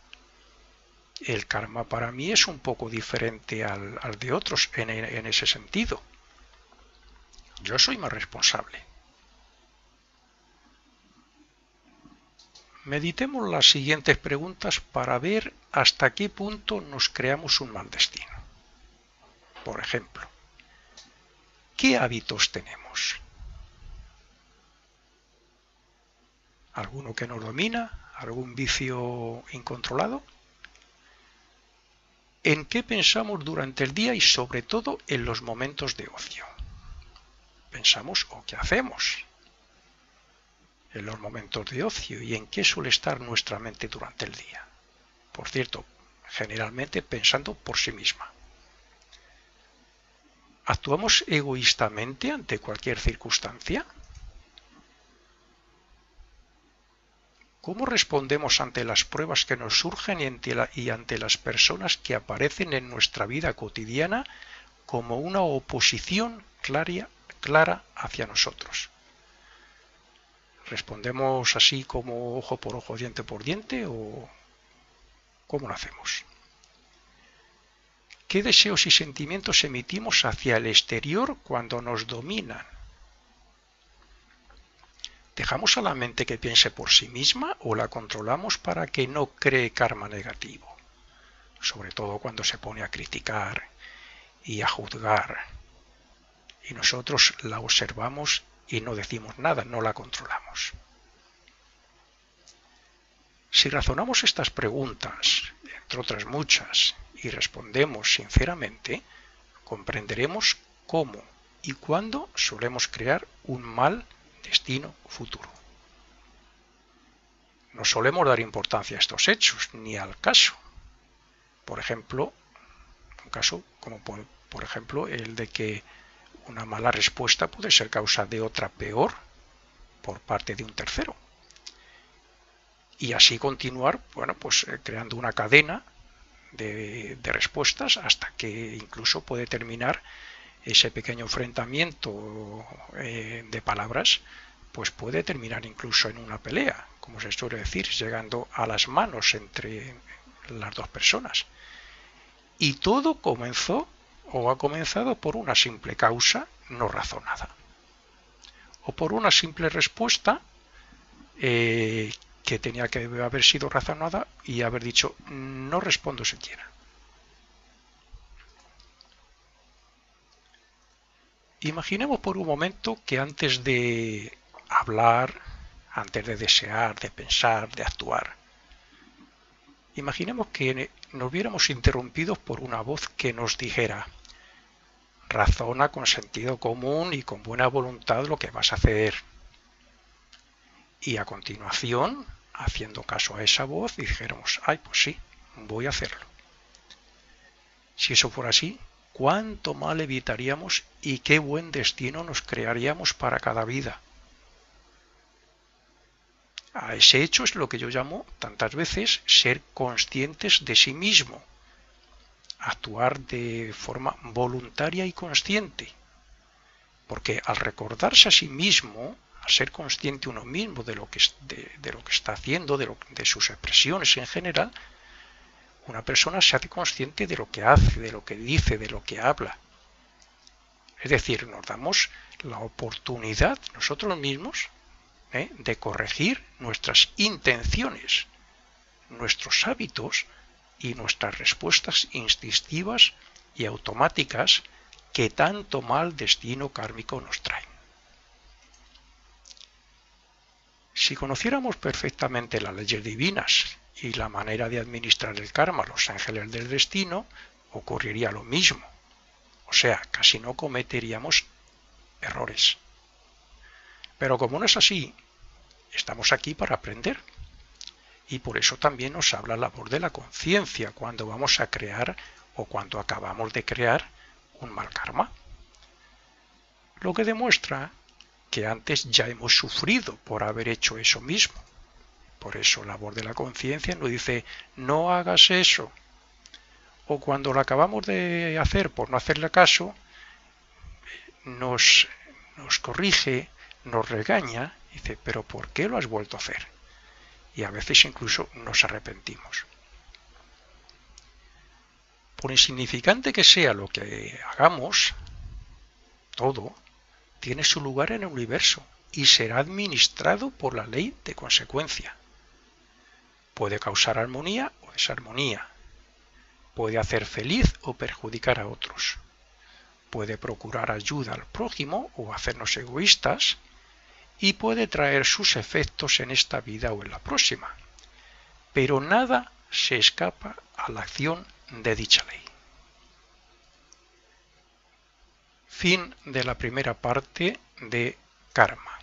El karma para mí es un poco diferente al de otros en ese sentido. Yo soy más responsable. Meditemos las siguientes preguntas para ver hasta qué punto nos creamos un mal destino. Por ejemplo, ¿qué hábitos tenemos? ¿Alguno que nos domina? ¿Algún vicio incontrolado? ¿En qué pensamos durante el día y sobre todo en los momentos de ocio? ¿Pensamos o qué hacemos en los momentos de ocio y en qué suele estar nuestra mente durante el día? Por cierto, generalmente pensando por sí misma. ¿Actuamos egoístamente ante cualquier circunstancia? ¿Cómo respondemos ante las pruebas que nos surgen y ante las personas que aparecen en nuestra vida cotidiana como una oposición clara hacia nosotros? ¿Respondemos así como ojo por ojo, diente por diente o cómo lo hacemos? ¿Qué deseos y sentimientos emitimos hacia el exterior cuando nos dominan? ¿Dejamos a la mente que piense por sí misma o la controlamos para que no cree karma negativo? Sobre todo cuando se pone a criticar y a juzgar. Y nosotros la observamos y no decimos nada, no la controlamos. Si razonamos estas preguntas, entre otras muchas, y respondemos sinceramente, comprenderemos cómo y cuándo solemos crear un mal destino futuro. No solemos dar importancia a estos hechos ni al caso. Por ejemplo, un caso como por ejemplo el de que una mala respuesta puede ser causa de otra peor por parte de un tercero. Y así continuar, bueno, pues creando una cadena de respuestas hasta que incluso puede terminar ese pequeño enfrentamiento de palabras, pues puede terminar incluso en una pelea, como se suele decir, llegando a las manos entre las dos personas. Y todo comenzó o ha comenzado por una simple causa no razonada, o por una simple respuesta que tenía que haber sido razonada y haber dicho no respondo siquiera. Imaginemos por un momento que antes de hablar, antes de desear, de pensar, de actuar, imaginemos que nos viéramos interrumpidos por una voz que nos dijera razona con sentido común y con buena voluntad lo que vas a hacer. Y a continuación, haciendo caso a esa voz, dijéramos, ay, pues sí, voy a hacerlo. Si eso fuera así, cuánto mal evitaríamos y qué buen destino nos crearíamos para cada vida. A ese hecho es lo que yo llamo tantas veces ser conscientes de sí mismo, actuar de forma voluntaria y consciente, porque al recordarse a sí mismo, al ser consciente uno mismo de lo que está haciendo, de sus expresiones en general, una persona se hace consciente de lo que hace, de lo que dice, de lo que habla. Es decir, nos damos la oportunidad nosotros mismos de corregir nuestras intenciones, nuestros hábitos y nuestras respuestas instintivas y automáticas que tanto mal destino kármico nos traen. Si conociéramos perfectamente las leyes divinas y la manera de administrar el karma a los ángeles del destino, ocurriría lo mismo. O sea, casi no cometeríamos errores. Pero como no es así, estamos aquí para aprender. Y por eso también nos habla la voz de la conciencia cuando vamos a crear o cuando acabamos de crear un mal karma. Lo que demuestra que antes ya hemos sufrido por haber hecho eso mismo. Por eso la voz de la conciencia nos dice, no hagas eso. O cuando lo acabamos de hacer por no hacerle caso, nos corrige, nos regaña, y dice, pero ¿por qué lo has vuelto a hacer? Y a veces incluso nos arrepentimos. Por insignificante que sea lo que hagamos, todo tiene su lugar en el universo y será administrado por la ley de consecuencia. Puede causar armonía o desarmonía. Puede hacer feliz o perjudicar a otros. Puede procurar ayuda al prójimo o hacernos egoístas. Y puede traer sus efectos en esta vida o en la próxima. Pero nada se escapa a la acción de dicha ley. Fin de la primera parte de Karma.